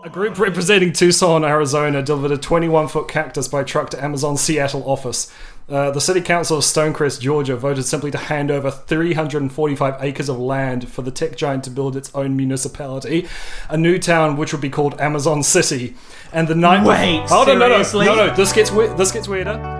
A group representing Tucson, Arizona delivered a 21-foot cactus by truck to Amazon's Seattle office. The City Council of Stonecrest, Georgia voted simply to hand over 345 acres of land for the tech giant to build its own municipality, a new town which would be called Amazon City. And the night... Wait, hold on, seriously? No, this gets weirder.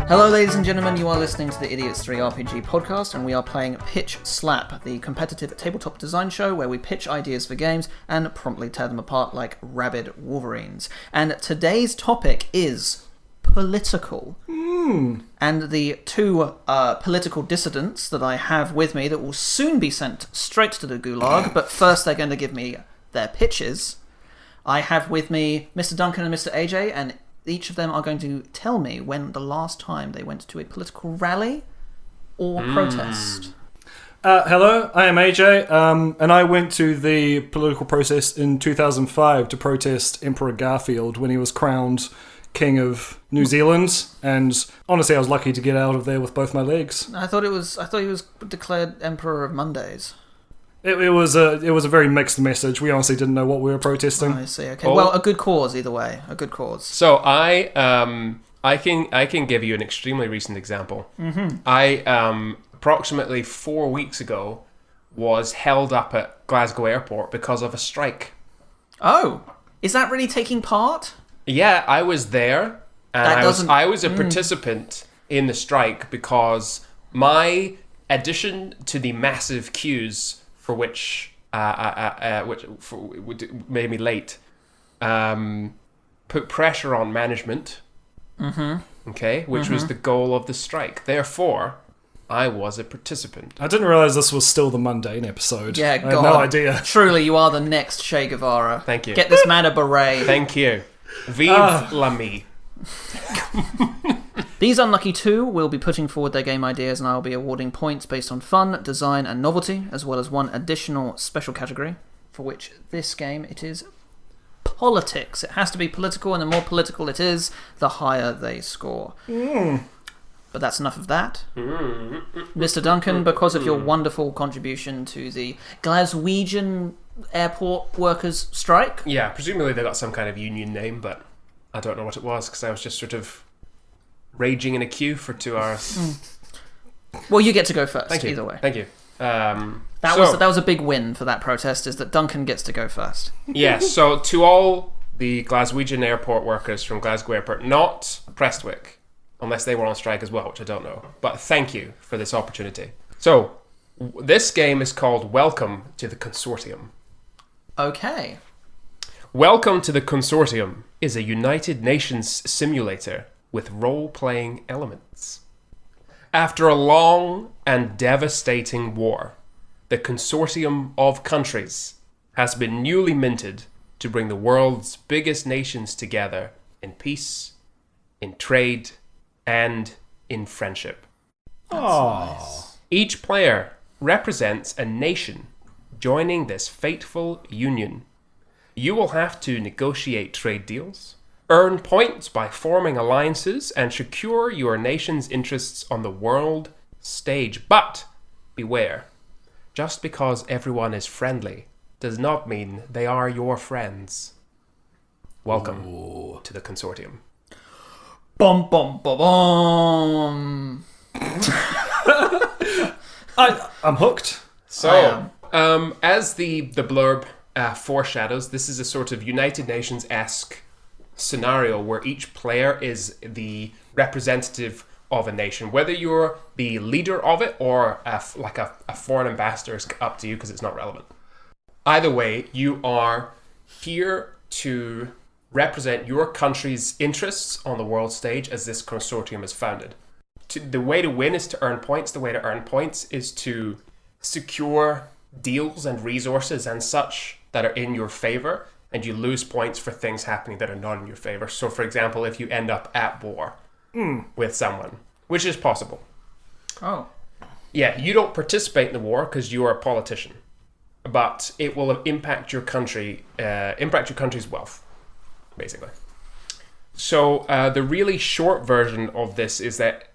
Hello ladies and gentlemen, you are listening to the Idiots 3 RPG podcast, and we are playing Pitch Slap, the competitive tabletop design show where we pitch ideas for games and promptly tear them apart like rabid wolverines. And today's topic is political. And the two political dissidents that I have with me that will soon be sent straight to the gulag, but first they're going to give me their pitches. I have with me Mr. Duncan and Mr. AJ, and each of them are going to tell me when the last time they went to a political rally or protest. Hello, I am AJ, and I went to the political process in 2005 to protest Emperor Garfield when he was crowned King of New Zealand, and honestly I was lucky to get out of there with both my legs. I thought he was declared Emperor of Mondays. It was a very mixed message. We honestly didn't know what we were protesting. I see. Okay. Well, a good cause either way. A good cause. So I can give you an extremely recent example. Mm-hmm. I approximately 4 weeks ago was held up at Glasgow Airport because of a strike. Oh, is that really taking part? Yeah, I was there, and I was a participant in the strike because my addition to the massive queues for which made me late, put pressure on management. Mm-hmm. Okay, which was the goal of the strike. Therefore, I was a participant. I didn't realize this was still the mundane episode. Yeah, I had no idea. Truly, you are the next Che Guevara. Thank you. Get this man a beret. Thank you. Vive l'ami. These unlucky two will be putting forward their game ideas, and I will be awarding points based on fun, design, and novelty, as well as one additional special category, for which this game, it is politics. It has to be political, and the more political it is, the higher they score. But that's enough of that. Mr. Duncan, because of your wonderful contribution to the Glaswegian airport workers' strike. Yeah, presumably they got some kind of union name, but I don't know what it was, because I was just sort of raging in a queue for 2 hours. Well, you get to go first. Thank you. Either way. Thank you. That was a big win for that protest, is that Duncan gets to go first. Yes, so to all the Glaswegian airport workers from Glasgow Airport, not Prestwick, unless they were on strike as well, which I don't know, but thank you for this opportunity. So, this game is called Welcome to the Consortium. Okay. Welcome to the Consortium is a United Nations simulator with role-playing elements. After a long and devastating war, the Consortium of countries has been newly minted to bring the world's biggest nations together in peace, in trade, and in friendship. Nice. Each player represents a nation joining this fateful union. You will have to negotiate trade deals, earn points by forming alliances, and secure your nation's interests on the world stage. But beware, just because everyone is friendly does not mean they are your friends. Welcome to the Consortium. Bum bum bum bum. I'm hooked. So, as the blurb foreshadows, this is a sort of United Nations-esque scenario where each player is the representative of a nation. Whether you're the leader of it or a foreign ambassador is up to you because it's not relevant. Either way, you are here to represent your country's interests on the world stage as this consortium is founded. The way to win is to earn points. The way to earn points is to secure deals and resources and such that are in your favor, and you lose points for things happening that are not in your favor. So, for example, if you end up at war with someone, which is possible. Oh. Yeah, you don't participate in the war because you are a politician, but it will impact your country's wealth, basically. So the really short version of this is that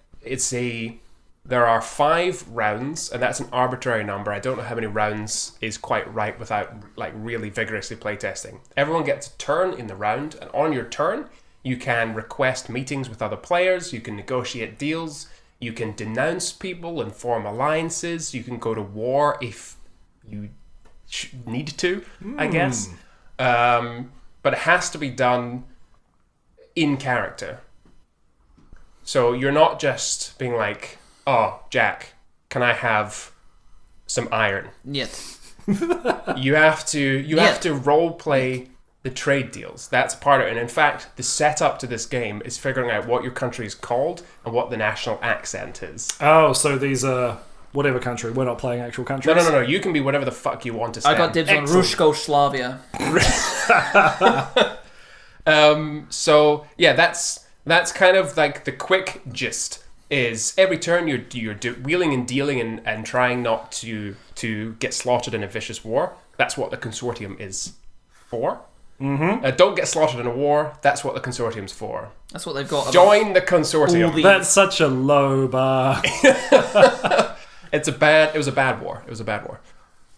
there are 5 rounds, and that's an arbitrary number. I don't know how many rounds is quite right without like really vigorously playtesting. Everyone gets a turn in the round, and on your turn, you can request meetings with other players, you can negotiate deals, you can denounce people and form alliances, you can go to war if you need to, I guess. But it has to be done in character. So you're not just being like, oh, Jack, can I have some iron? Yet. You have to role play the trade deals. That's part of it. And in fact, the setup to this game is figuring out what your country is called and what the national accent is. Oh, so these are whatever country. We're not playing actual countries. No. You can be whatever the fuck you want to say. I got dibs on Rushko-Slavia. So yeah, that's kind of like the quick gist. Is every turn you're wheeling and dealing and trying not to get slaughtered in a vicious war. That's what the Consortium is for. Mm-hmm. Don't get slaughtered in a war. That's what the Consortium's for. That's what they've got. Join the Consortium. That's such a low bar. It was a bad war.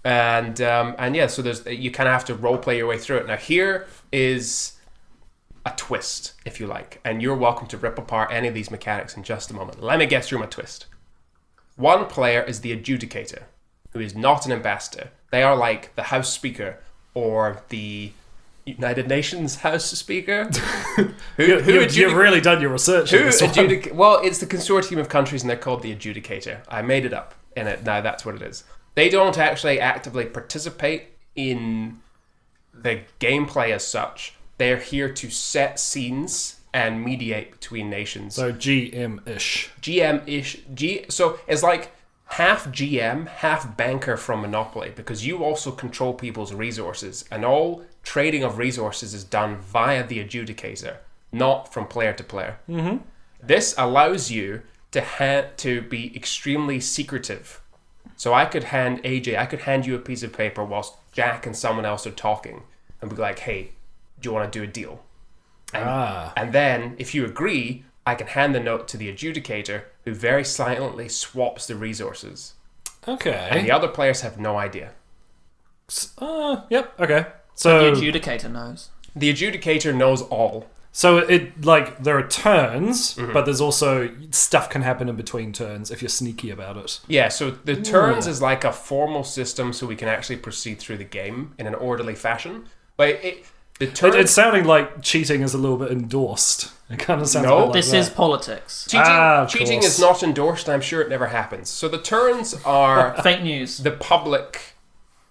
And yeah, so you kind of have to role play your way through it. Now here is a twist, if you like, and you're welcome to rip apart any of these mechanics in just a moment. Let me get through my twist. One player is the adjudicator, who is not an ambassador. They are like the House Speaker or the United Nations House Speaker. You've really done your research. Well, it's the consortium of countries, and they're called the adjudicator. I made it up in it. Now that's what it is. They don't actually actively participate in the gameplay as such. They're here to set scenes and mediate between nations. So GM-ish. So it's like half GM, half banker from Monopoly, because you also control people's resources, and all trading of resources is done via the adjudicator, not from player to player. Mm-hmm. This allows you to be extremely secretive. So I could hand you a piece of paper whilst Jack and someone else are talking, and be like, hey, do you want to do a deal? And then, if you agree, I can hand the note to the adjudicator, who very silently swaps the resources. Okay. And the other players have no idea. Yep, okay. So the adjudicator knows. The adjudicator knows all. So there are turns, but there's also stuff can happen in between turns if you're sneaky about it. Yeah, so the turns is like a formal system so we can actually proceed through the game in an orderly fashion. But it's sounding like cheating is a little bit endorsed. It kind of sounds a bit like this that. is politics. Cheating is not endorsed, and I'm sure it never happens. So the turns are fake news. The public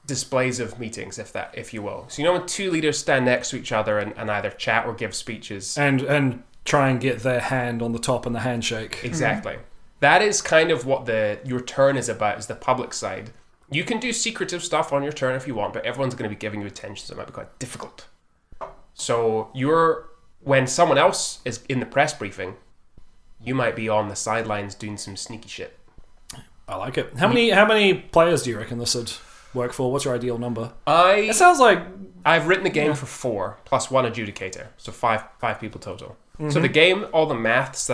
displays of meetings, if you will. So when 2 leaders stand next to each other and either chat or give speeches. And try and get their hand on the top and the handshake. Exactly. Mm-hmm. That is kind of what your turn is about, is the public side. You can do secretive stuff on your turn if you want, but everyone's going to be giving you attention, so it might be quite difficult. So when someone else is in the press briefing, you might be on the sidelines doing some sneaky shit. I like it. How many players do you reckon this would work for? What's your ideal number? It sounds like I've written the game for 4 plus 1 adjudicator, so 5 people total. Mm-hmm. So the game, all the maths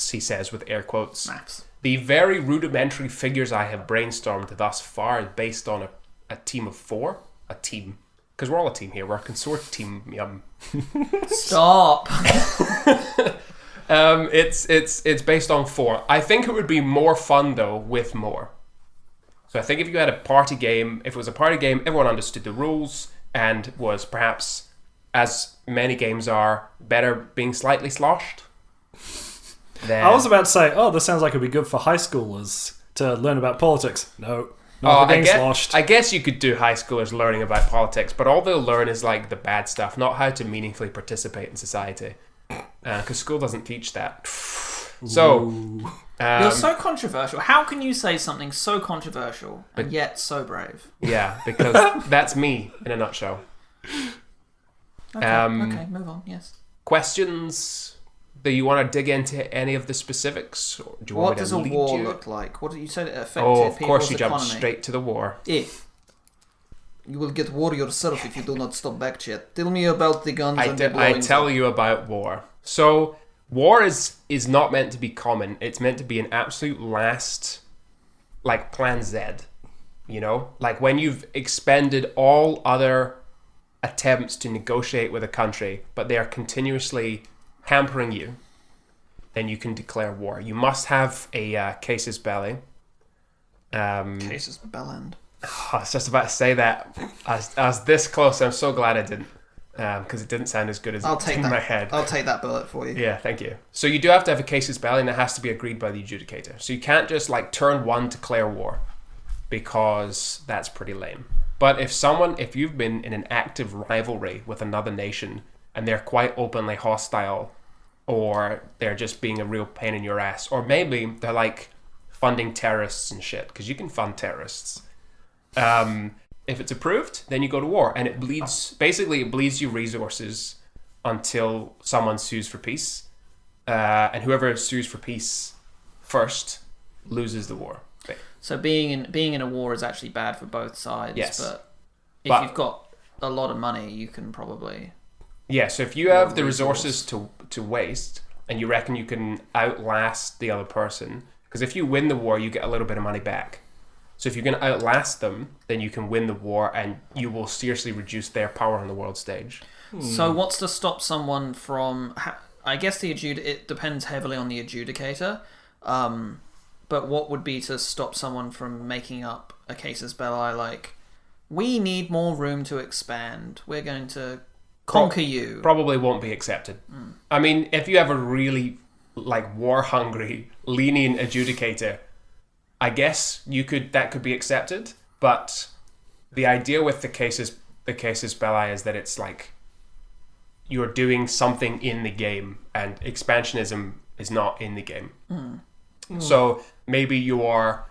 he says with air quotes. Maths. The very rudimentary figures I have brainstormed thus far is based on a team of 4, a team. Because we're all a team here. We're a consortium. Stop. It's based on 4. I think it would be more fun though with more. So I think if you had a party game, if it was a party game, everyone understood the rules and was perhaps, as many games are, better being slightly sloshed. I was about to say, this sounds like it'd be good for high schoolers to learn about politics. No. I guess you could do high schoolers learning about politics, but all they'll learn is like the bad stuff, not how to meaningfully participate in society. Because school doesn't teach that. So you're so controversial. How can you say something so controversial and yet so brave? Yeah, because that's me in a nutshell. Okay, move on. Yes. Questions Do you want to dig into any of the specifics? Or do you want What me to does a lead war you? look like? What you said it affected Oh, of people's course you economy. jumped straight to the war. Yeah. You will get war yourself if you do not stop back, chat. Tell me about the guns and the I blowings tell up. you about war. So, war is not meant to be common. It's meant to be an absolute last, like, plan Z. You know? Like, when you've expended all other attempts to negotiate with a country, but they are continuously hampering you, then you can declare war. You must have a casus belli. Casus belli. I was just about to say that. I was this close. I'm so glad I didn't, because it didn't sound as good as I'll it take did that. in my head. I'll take that bullet for you. Yeah, thank you. So you do have to have a casus belli, and it has to be agreed by the adjudicator. So you can't just like turn one declare war, because that's pretty lame. But if you've been in an active rivalry with another nation and they're quite openly hostile, or they're just being a real pain in your ass, or maybe they're like funding terrorists and shit, because you can fund terrorists. If it's approved, then you go to war, and it bleeds you resources until someone sues for peace, and whoever sues for peace first loses the war. So being in a war is actually bad for both sides. Yes. But if you've got a lot of money, you can probably... Yeah, so if you have the resources to waste, and you reckon you can outlast the other person, because if you win the war, you get a little bit of money back. So if you can outlast them, then you can win the war, and you will seriously reduce their power on the world stage. So what's to stop someone from... I guess it depends heavily on the adjudicator, but what would be to stop someone from making up a casus belli like, we need more room to expand, we're going to conquer you? Probably won't be accepted. I mean, if you have a really like war-hungry, lenient adjudicator, I guess that could be accepted, but the idea with the casus belli is that it's like you're doing something in the game, and expansionism is not in the game. So maybe you're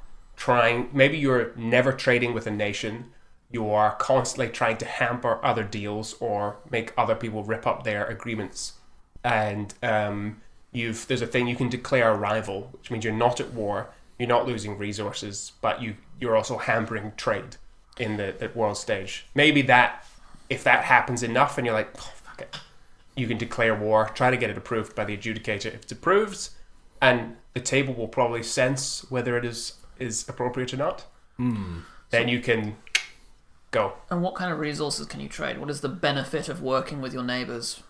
never trading with a nation, you are constantly trying to hamper other deals or make other people rip up their agreements, and there's a thing you can declare a rival, which means you're not at war, you're not losing resources, but you're also hampering trade in the world stage. Maybe if that happens enough and you're like, oh, fuck it, you can declare war, try to get it approved by the adjudicator. If it's approved, and the table will probably sense whether it is appropriate or not, then you can go. And what kind of resources can you trade? What is the benefit of working with your neighbours?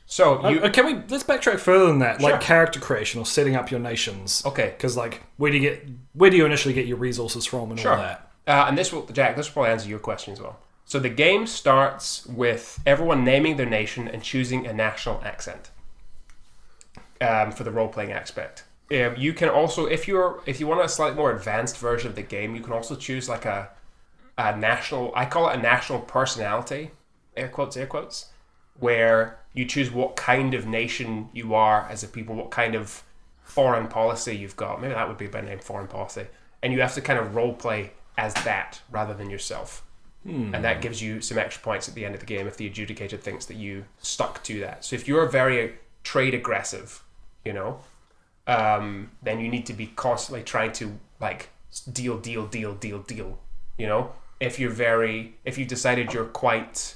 So let's backtrack further than that, Sure. like character creation or setting up your nations. Okay. Because like, where do you initially get your resources from and all that? And this will probably answer your question as well. So the game starts with everyone naming their nation and choosing a national accent for the role-playing aspect. You can also, if you want a slightly more advanced version of the game, you can also choose like a national, I call it a national personality, air quotes, where you choose what kind of nation you are as a people, what kind of foreign policy you've got. Maybe that would be a better name, foreign policy. And you have to kind of role-play as that rather than yourself. And that gives you some extra points at the end of the game if the adjudicator thinks that you stuck to that. So if you're very trade aggressive, then you need to be constantly trying to like deal. If you've decided you're quite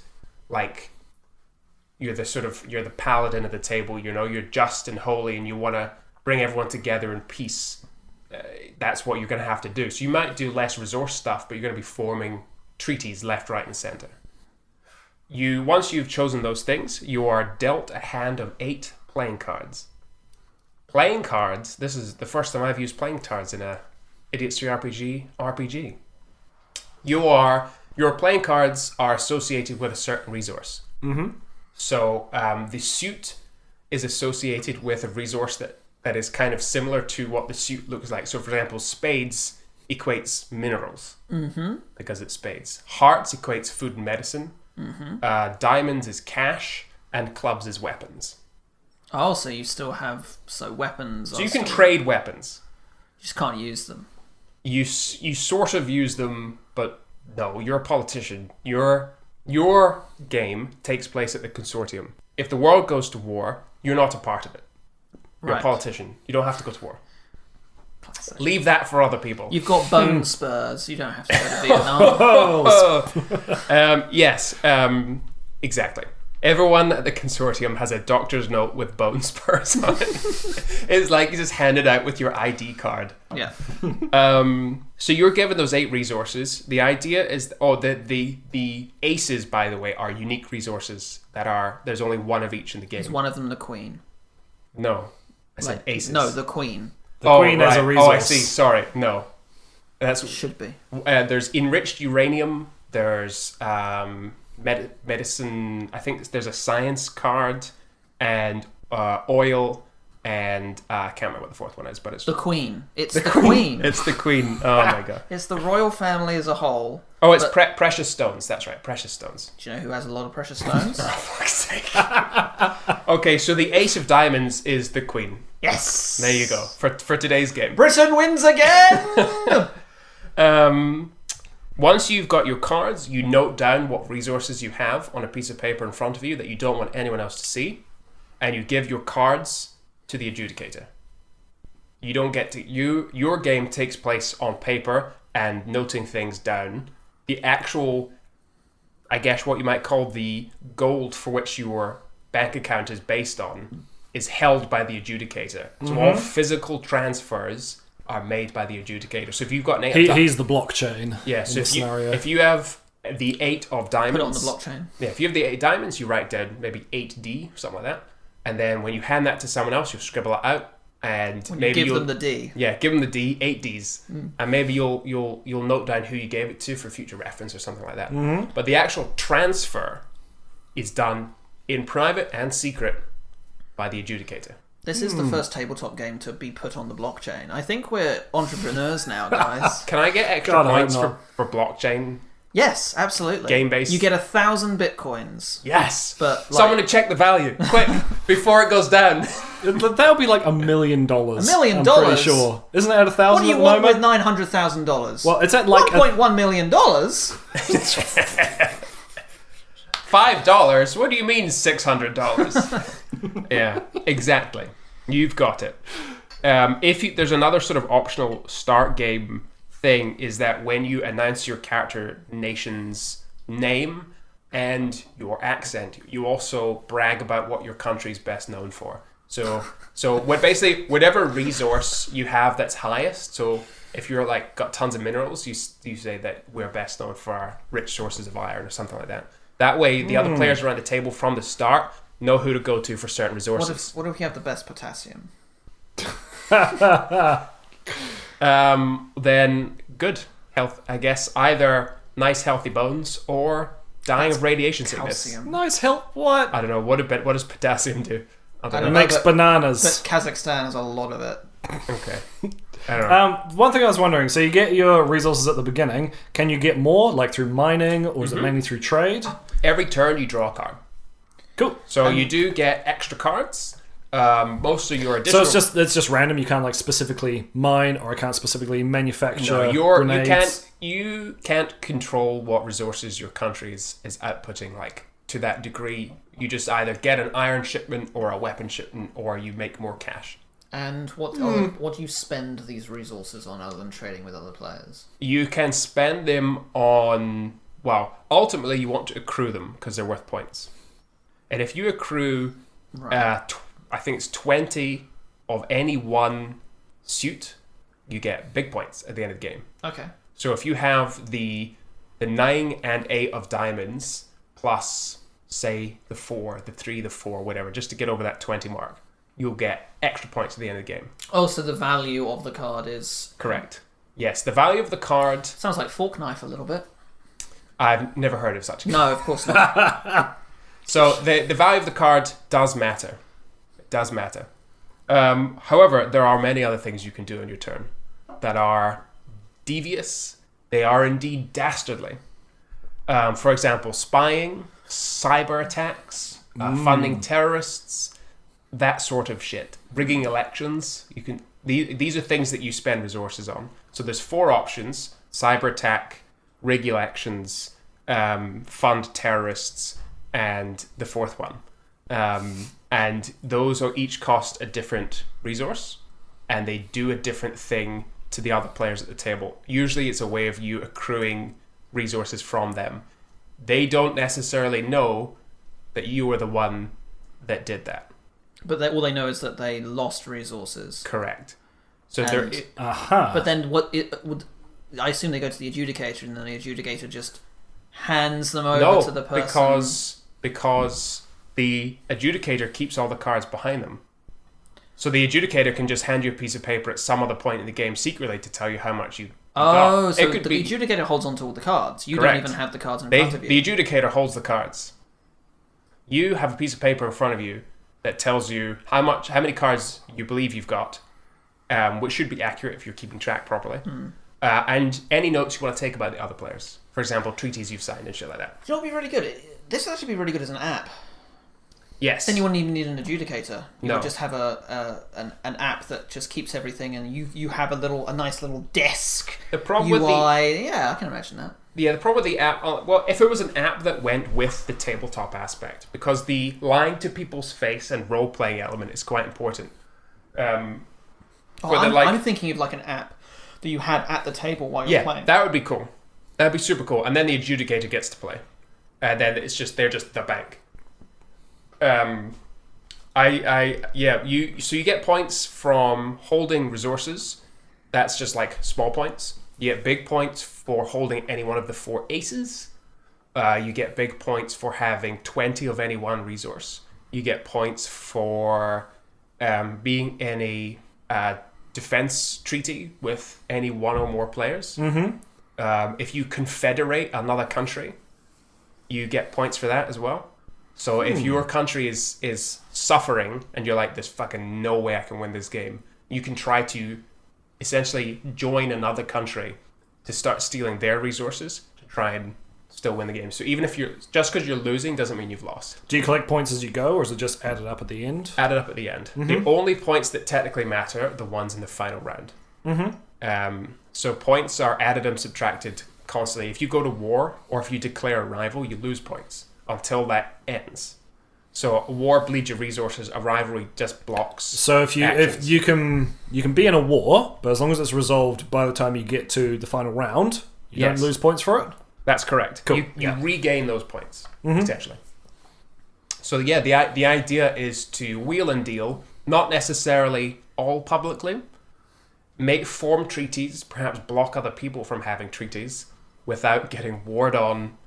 like, you're the paladin of the table, you're just and holy, and you want to bring everyone together in peace, that's what you're going to have to do. So you might do less resource stuff, but you're going to be forming treaties left, right, and center. Once you've chosen those things, you are dealt a hand of 8 playing cards. Playing cards, this is the first time I've used playing cards in a Idiots 3 RPG. Your playing cards are associated with a certain resource. So the suit is associated with a resource that is kind of similar to what the suit looks like. So for example, spades equates minerals because it's spades. Hearts equates food and medicine. Diamonds is cash, and clubs is weapons. Oh, so you still have weapons. So you can trade weapons. You just can't use them. You sort of use them, but no, you're a politician. Your game takes place at the Consortium. If the world goes to war, you're not a part of it. You're a politician. You don't have to go to war. Classic. Leave that for other people. You've got bone spurs. You don't have to go to Vietnam. Yes, exactly. Everyone at the Consortium has a doctor's note with bone spurs on it. It's like you just hand it out with your ID card. Yeah. So you're given those 8 resources. The idea is, the aces, by the way, are unique resources there's only one of each in the game. Is one of them the queen? No, I said aces. No, the queen. The queen has a resource. Oh, I see. Sorry, no. Should be. There's enriched uranium. There's medicine. I think there's a science card, and oil, and I can't remember what the fourth one is, but it's the queen. It's the queen. It's the queen. Oh my god. It's the royal family as a whole. Oh, it's precious stones. That's right, precious stones. Do you know who has a lot of precious stones? For fuck's sake. Okay, so the ace of diamonds is the queen. Yes. There you go for today's game. Britain wins again. Once you've got your cards, you note down what resources you have on a piece of paper in front of you that you don't want anyone else to see, and you give your cards to the adjudicator. You don't get to your game takes place on paper and noting things down. The actual, I guess what you might call the gold for which your bank account is based on is held by the adjudicator. So all physical transfers are made by the adjudicator. So if you've got an 8 he's the blockchain. Yeah, so if you have the 8 of diamonds, put it on the blockchain. Yeah, if you have the 8 diamonds, you write down maybe 8D, something like that. And then when you hand that to someone else, you'll scribble it out, and when maybe you give them the D. Yeah, give them the D, 8 Ds, and maybe you'll note down who you gave it to for future reference or something like that. But the actual transfer is done in private and secret by the adjudicator. This is the first tabletop game to be put on the blockchain. I think we're entrepreneurs now, guys. Can I get extra points for blockchain? Yes, absolutely. Game-based. You get 1,000 bitcoins. Yes. But someone to check the value, quick, before it goes down. That'll be like $1 million. $1 million? I'm pretty sure. Isn't it at 1,000 What do you at the want moment? with $900,000? Well, it's at like $1.1 million. $5? What do you mean $600? Yeah, exactly. You've got it. There's another sort of optional start game thing, is that when you announce your character nation's name and your accent, you also brag about what your country's best known for. So basically whatever resource you have that's highest. So if you're like got tons of minerals, you say that we're best known for our rich sources of iron or something like that. That way, the other players around the table from the start know who to go to for certain resources. What if we have the best potassium? Then good health, I guess. Either nice healthy bones or dying of radiation sickness. Calcium. nice help. What? I don't know. What does potassium do? I don't It know. makes bananas. But Kazakhstan has a lot of it. Okay. I don't know. One thing I was wondering, so you get your resources at the beginning. Can you get more, like through mining, or is it mainly through trade? Every turn you draw a card. Cool. So you do get extra cards. Most of your additional... So it's just random. You can't like specifically mine, or I can't specifically manufacture grenades. You can't control what resources your country is outputting like to that degree. You just either get an iron shipment or a weapon shipment, or you make more cash. And what do you spend these resources on other than trading with other players? You can spend them on... Well, ultimately you want to accrue them because they're worth points. And if you accrue, I think it's 20 of any one suit, you get big points at the end of the game. Okay. So if you have the 9 and 8 of diamonds plus, say, the 4, the 3, the 4, whatever, just to get over that 20 mark, you'll get extra points at the end of the game. Oh, so the value of the card is... Correct. Yes, the value of the card... Sounds like fork knife a little bit. I've never heard of such a game. No, of course not. So the value of the card does matter. It does matter. However, there are many other things you can do on your turn that are devious. They are indeed dastardly. For example, spying, cyber attacks, funding terrorists, that sort of shit. Rigging elections. These are things that you spend resources on. So there's 4 options: cyber attack, rig elections, fund terrorists, and the 4th one. And and those are each cost a different resource, and they do a different thing to the other players at the table. Usually it's a way of you accruing resources from them. They don't necessarily know that you were the one that did that. But all they know is that they lost resources. Correct. So But then I assume they go to the adjudicator, and then the adjudicator just hands them over to the person. because the adjudicator keeps all the cards behind them. So the adjudicator can just hand you a piece of paper at some other point in the game secretly to tell you how much you got. So the adjudicator holds onto all the cards. You Correct. don't even have the cards in front of you. The adjudicator holds the cards. You have a piece of paper in front of you that tells you how many cards you believe you've got, which should be accurate if you're keeping track properly, and any notes you want to take about the other players. For example, treaties you've signed and shit like that. Do you know what would be really good? This would actually be really good as an app. Yes. Then you wouldn't even need an adjudicator. You No. would just have an app that just keeps everything, and you have a nice little desk. The problem UI. with the I can imagine that. the problem with the app, well, if it was an app that went with the tabletop aspect, because the lying to people's face and role playing element is quite important. I'm thinking of like an app that you had at the table while you're playing. That would be cool. That'd be super cool. And then the adjudicator gets to play, and then they're just the bank. You get points from holding resources. That's just like small points. You get big points for holding any one of the 4 aces. You get big points for having 20 of any one resource. You get points for being in a defense treaty with any one or more players. If you confederate another country, you get points for that as well. So if your country is suffering and you're like, there's fucking no way I can win this game, you can try to essentially join another country to start stealing their resources to try and still win the game. So even if just because you're losing doesn't mean you've lost. Do you collect points as you go, or is it just added up at the end? Added up at the end. The only points that technically matter are the ones in the final round. So points are added and subtracted constantly. If you go to war or if you declare a rival, you lose points until that ends. So a war bleeds your resources, a rivalry just blocks. So if you can be in a war, but as long as it's resolved by the time you get to the final round, you don't lose points for it. That's correct. Cool. You regain those points essentially. So yeah, the idea is to wheel and deal, not necessarily all publicly. Form treaties, perhaps block other people from having treaties without getting warred on,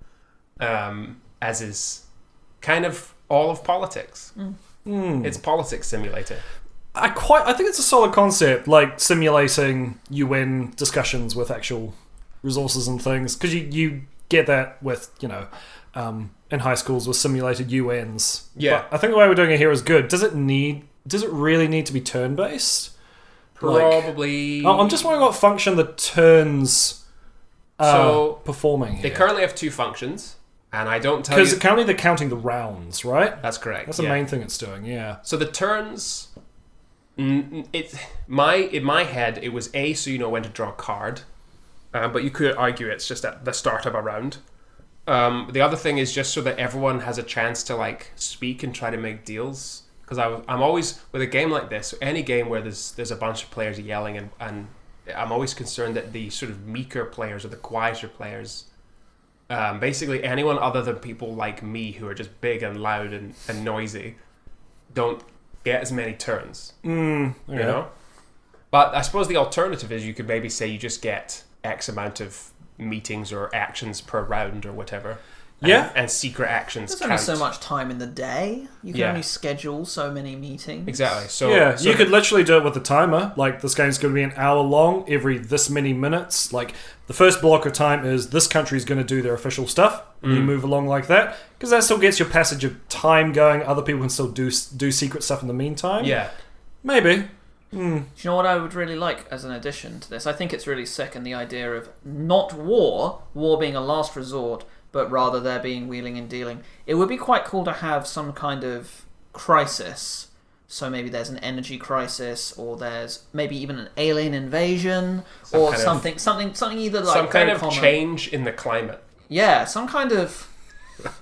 as is kind of all of politics. It's politics simulator. I think it's a solid concept, like simulating UN discussions with actual resources and things, because you get that with in high schools with simulated UNs. Yeah, but I think the way we're doing it here is good. Does it really need to be turn based? Probably. I'm just wondering what function the turns are performing here. They currently have 2 functions, and I don't tell you... Because currently they're counting the rounds, right? That's correct. That's the main thing it's doing, yeah. So the turns... in my head, it was A, so you know when to draw a card, but you could argue it's just at the start of a round. The other thing is just so that everyone has a chance to speak and try to make deals. Because I'm always, with a game like this, any game where there's a bunch of players yelling, and I'm always concerned that the sort of meeker players or the quieter players, basically anyone other than people like me who are just big and loud and noisy, don't get as many turns. You know? But I suppose the alternative is you could maybe say you just get X amount of meetings or actions per round or whatever. And secret actions There's only so much time in the day. You can only schedule so many meetings. Exactly. So you could literally do it with a timer. Like, this game's going to be an hour long every this many minutes. Like, the first block of time is this country's going to do their official stuff. And you move along like that. Because that still gets your passage of time going. Other people can still do secret stuff in the meantime. Yeah. Maybe. Do you know what I would really like as an addition to this? I think it's really sick in the idea of not war being a last resort, but rather there being wheeling and dealing. It would be quite cool to have some kind of crisis. So maybe there's an energy crisis, or there's maybe even an alien invasion, or something either like some kind of common. change in the climate. Yeah, some kind of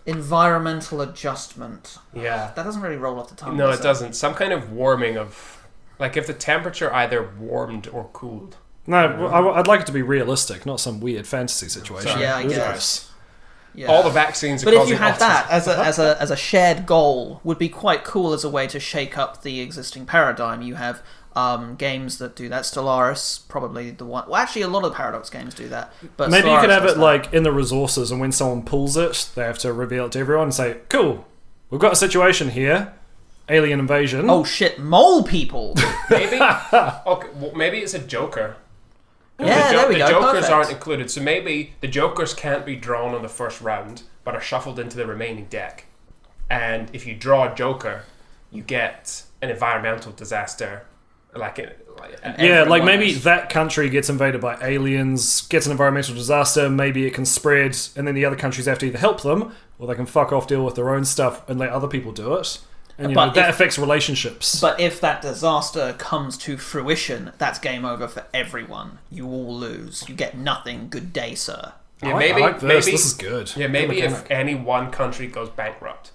Environmental adjustment. Yeah. That doesn't really roll off the tongue. No, does it doesn't. Some kind of warming of... Like, if the temperature either warmed or cooled. No, I'd like it to be realistic, not some weird fantasy situation. Sorry. Yeah, I Ludicrous. guess. Yeah. All the vaccines are But if causing you had autism. that as a shared goal, would be quite cool as a way to shake up the existing paradigm. You have games that do that. Stellaris, probably the one. Well, actually, a lot of Paradox games do that. But Maybe you Stellaris could have does it that. like in the resources, and when someone pulls it, they have to reveal it to everyone and say, "Cool, we've got a situation here, alien invasion." Oh shit, mole people! Maybe. Okay, well, maybe it's a Joker. Yeah, there we go. The Jokers Perfect. aren't included, so maybe the Jokers can't be drawn on the first round, but are shuffled into the remaining deck. And if you draw a Joker, you get an environmental disaster, Everyone maybe is. that country gets invaded by aliens, gets an environmental disaster, maybe it can spread, and then the other countries have to either help them, or they can fuck off, deal with their own stuff, and let other people do it. And But that if- affects relationships. But if that disaster comes to fruition, that's game over for everyone. You all lose. You get nothing. Good day, sir. Yeah, I maybe like this. maybe This is good. Yeah, Good maybe if mechanic. any one country goes bankrupt,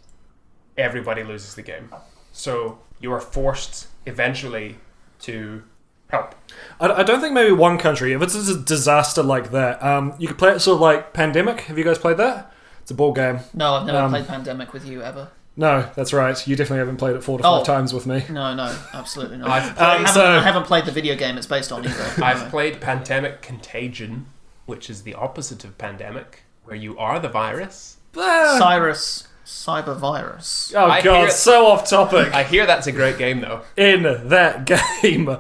everybody loses the game. So you are forced eventually to help. I don't think maybe one country. If it's a disaster like that, you could play it sort of like Pandemic. Have you guys played that? It's a board game. No, I've never played Pandemic with you ever. No, that's right. You definitely haven't played it 4 to 5 Oh. times with me. No, absolutely not. I've I haven't played the video game it's based on either. I've played Pandemic Contagion, which is the opposite of Pandemic, where you are the virus. Cyrus Cyber Virus. Oh I hear god, it- so off topic. I hear that's a great game, though. In that game,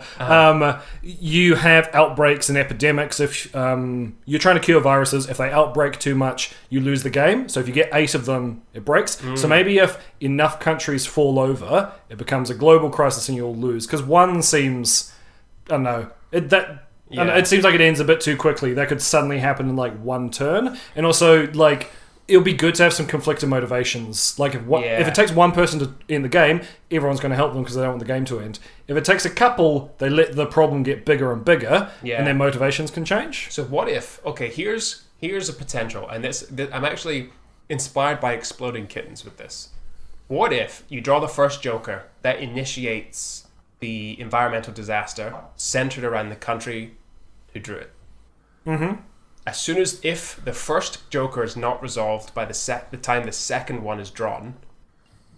you have outbreaks and epidemics. If you're trying to cure viruses, if they outbreak too much, you lose the game. So if you get 8 of them, it breaks. So maybe if enough countries fall over, it becomes a global crisis and you'll lose. Because one seems, I don't know, I don't know, it seems like it ends a bit too quickly. That could suddenly happen in like one turn. And also, like, it'll be good to have some conflicting motivations. Like, if it takes one person to end the game, everyone's going to help them because they don't want the game to end. If it takes a couple, they let the problem get bigger and bigger, and their motivations can change. So what if? Okay, here's a potential, and this I'm actually inspired by Exploding Kittens with this. What if you draw the first Joker that initiates the environmental disaster centered around the country who drew it? Mm-hmm. As soon as if the first Joker is not resolved by the time the second one is drawn,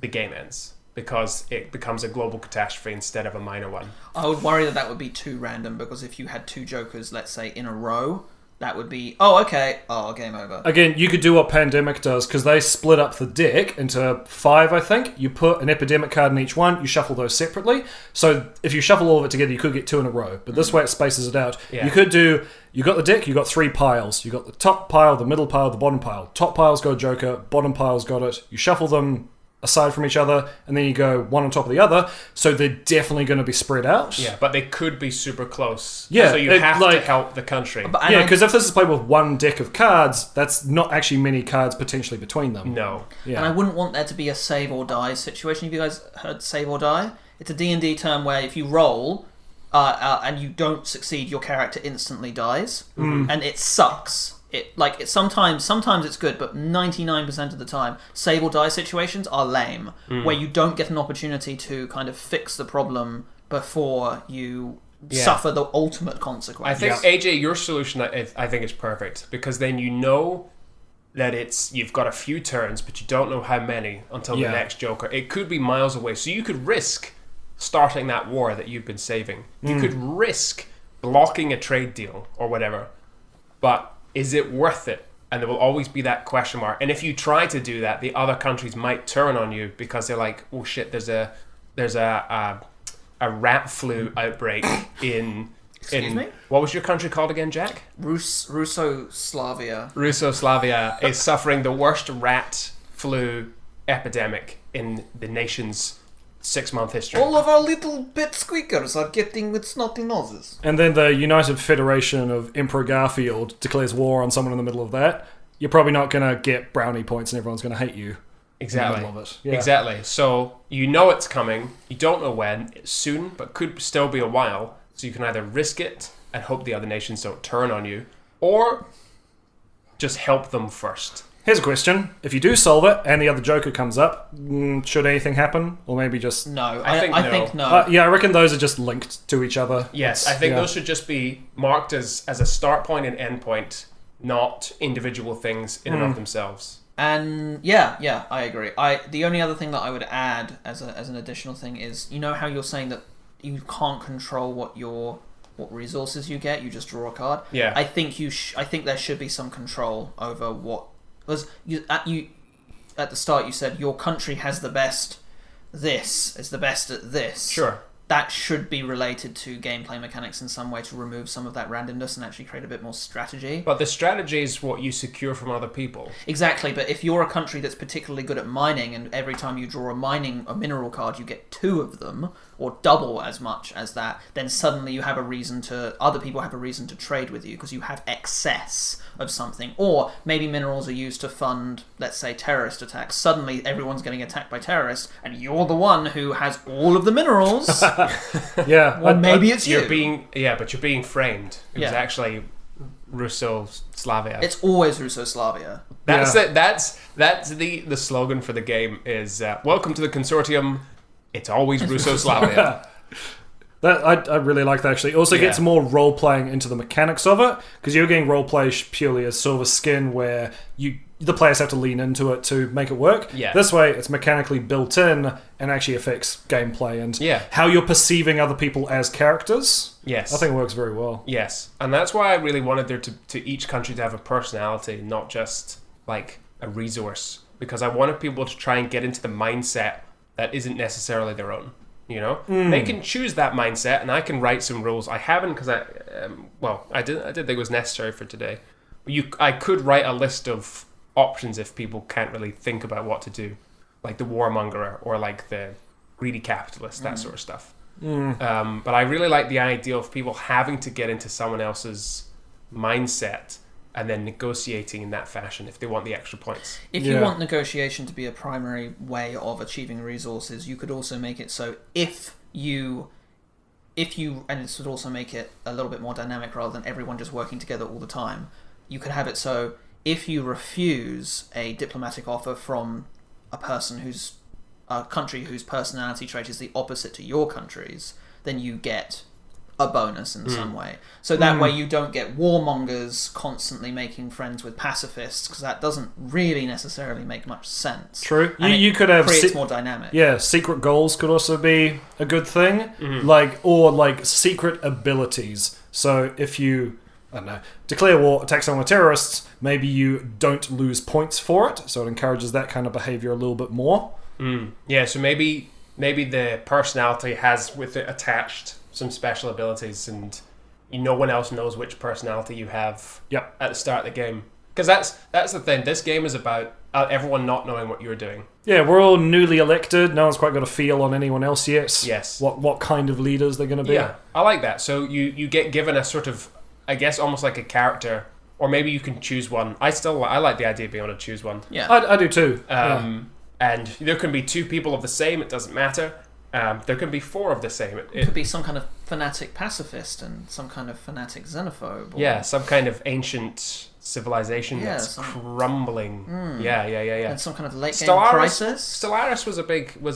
the game ends because it becomes a global catastrophe instead of a minor one. I would worry that would be too random because if you had 2 Jokers, let's say, in a row, that would be, game over. Again, you could do what Pandemic does, because they split up the deck into 5, I think. You put an epidemic card in each one, you shuffle those separately. So if you shuffle all of it together, you could get 2 in a row. But this way it spaces it out. Yeah. You could do, you got the deck, you got 3 piles. You got the top pile, the middle pile, the bottom pile. Top pile's got a Joker, bottom pile's got it. You shuffle them aside from each other, and then you go one on top of the other, so they're definitely going to be spread out. Yeah, but they could be super close. Yeah, so you have to help the country. Yeah, because if this is played with one deck of cards, that's not actually many cards potentially between them. No. Yeah. And I wouldn't want there to be a save or die situation. Have you guys heard save or die? It's a D&D term where if you roll and you don't succeed, your character instantly dies, and it sucks. Sometimes it's good, but 99% of the time, save or die situations are lame, where you don't get an opportunity to kind of fix the problem before you suffer the ultimate consequence. I think, AJ, your solution, I think is perfect, because then you know that you've got a few turns, but you don't know how many until the next Joker. It could be miles away, so you could risk starting that war that you've been saving. You could risk blocking a trade deal or whatever, but is it worth it? And there will always be that question mark. And if you try to do that, the other countries might turn on you because they're like, oh shit, there's a rat flu outbreak in Excuse me? What was your country called again, Jack? Russo-Slavia. Russo-Slavia is suffering the worst rat flu epidemic in the nation's 6-month history. All of our little pet squeakers are getting with snotty noses. And then the United Federation of Emperor Garfield declares war on someone in the middle of that. You're probably not going to get brownie points and everyone's going to hate you. Exactly. In the middle of it. Yeah. Exactly. So you know it's coming. You don't know when. It's soon, but could still be a while. So you can either risk it and hope the other nations don't turn on you, or just help them first. Here's a question. If you do solve it and the other Joker comes up, should anything happen? Or maybe just... No. I think no. I reckon those are just linked to each other. Yes, I think those should just be marked as a start point and end point, not individual things in and of themselves. And yeah, I agree. The only other thing that I would add as an additional thing is, you know how you're saying that you can't control what resources you get, you just draw a card. Yeah. I think I think there should be some control over what... Because at the start you said your country has the best this, is the best at this. Sure. That should be related to gameplay mechanics in some way to remove some of that randomness and actually create a bit more strategy. But the strategy is what you secure from other people. Exactly, but if you're a country that's particularly good at mining and every time you draw a mineral card you get 2 of them, or double as much as that, then suddenly you have other people have a reason to trade with you because you have excess of something. Or maybe minerals are used to fund, let's say, terrorist attacks. Suddenly everyone's getting attacked by terrorists and you're the one who has all of the minerals. Yeah. Or maybe it's you. But you're being framed. It was actually Russo-Slavia. It's always Russo-Slavia. That's it. That's the slogan for the game is welcome to the Consortium. It's always Russo-Slavia. I really like that, actually. It also gets more role-playing into the mechanics of it, because you're getting role-play purely as sort of a skin where the players have to lean into it to make it work. Yeah. This way, it's mechanically built in and actually affects gameplay and how you're perceiving other people as characters. Yes. I think it works very well. Yes. And that's why I really wanted there to each country to have a personality, not just like a resource, because I wanted people to try and get into the mindset that isn't necessarily their own. You know, they can choose that mindset, and I can write some rules. I haven't because I didn't think it was necessary for today. I could write a list of options if people can't really think about what to do, like the warmonger or like the greedy capitalist, that sort of stuff. But I really like the idea of people having to get into someone else's mindset and then negotiating in that fashion if they want the extra points. If you want negotiation to be a primary way of achieving resources, you could also make it so if you and this would also make it a little bit more dynamic rather than everyone just working together all the time, you could have it so if you refuse a diplomatic offer from a country whose personality trait is the opposite to your country's, then you get a bonus in some way. So that way you don't get warmongers constantly making friends with pacifists, because that doesn't really necessarily make much sense. True. And you could have creates more dynamic. Yeah, secret goals could also be a good thing. Like secret abilities. So if you, I don't know, declare war, attack someone with terrorists, maybe you don't lose points for it, so it encourages that kind of behavior a little bit more. Yeah, so maybe the personality has with it attached some special abilities, and no one else knows which personality you have at the start of the game. Because that's the thing. This game is about everyone not knowing what you're doing. Yeah, we're all newly elected. No one's quite got a feel on anyone else yet. Yes. What kind of leaders they're going to be. Yeah, I like that. So you get given a sort of, I guess, almost like a character, or maybe you can choose one. I like the idea of being able to choose one. Yeah, I do too. And there can be 2 people of the same. It doesn't matter. There can be 4 of the same. It could be some kind of fanatic pacifist and some kind of fanatic xenophobe. Yeah, some kind of ancient civilization that's crumbling. Yeah. And some kind of late game crisis. Stellaris was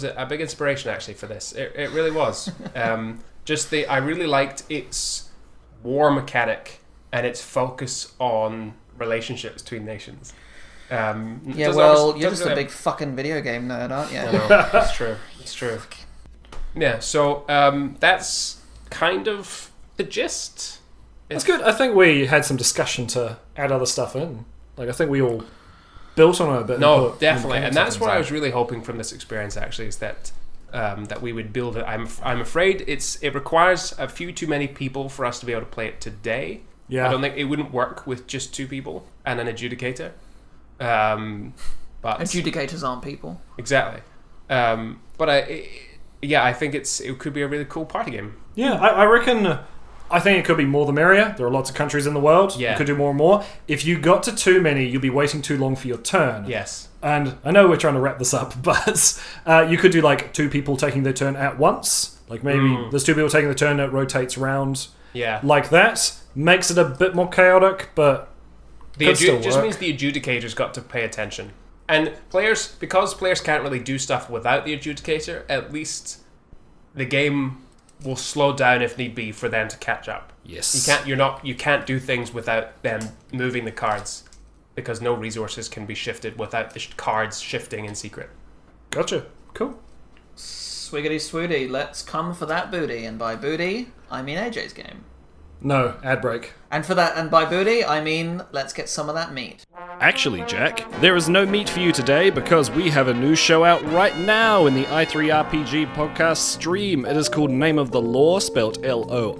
a big inspiration actually for this. It really was. I really liked its war mechanic and its focus on relationships between nations. You're just a big fucking video game nerd, aren't you? I know, it's true. Yeah, so that's kind of the gist. That's good. I think we had some discussion to add other stuff in. Like, I think we all built on it a bit. No, definitely. And that's what I was really hoping from this experience, actually, is that we would build it. I'm afraid it requires a few too many people for us to be able to play it today. Yeah. I don't think it wouldn't work with just 2 people and an adjudicator. But adjudicators aren't people. Exactly. But I think it could be a really cool party game. Yeah, I reckon. I think it could be more the merrier. There are lots of countries in the world. Yeah. You could do more and more. If you got to too many, you'll be waiting too long for your turn. Yes. And I know we're trying to wrap this up, but you could do like 2 people taking their turn at once. Like maybe there's 2 people taking the turn, it rotates round. Yeah. Like that. Makes it a bit more chaotic, but Could still It just work. means the adjudicator's got to pay attention. And because players can't really do stuff without the adjudicator, at least the game will slow down if need be for them to catch up. Yes. You can't do things without them moving the cards, because no resources can be shifted without the cards shifting in secret. Gotcha. Cool. Swiggity swooty, let's come for that booty. And by booty, I mean AJ's game. No, ad break. And by booty, I mean let's get some of that meat. Actually, Jack, there is no meat for you today because we have a new show out right now in the i3RPG podcast stream. It is called Name of the Lore, spelled Lore,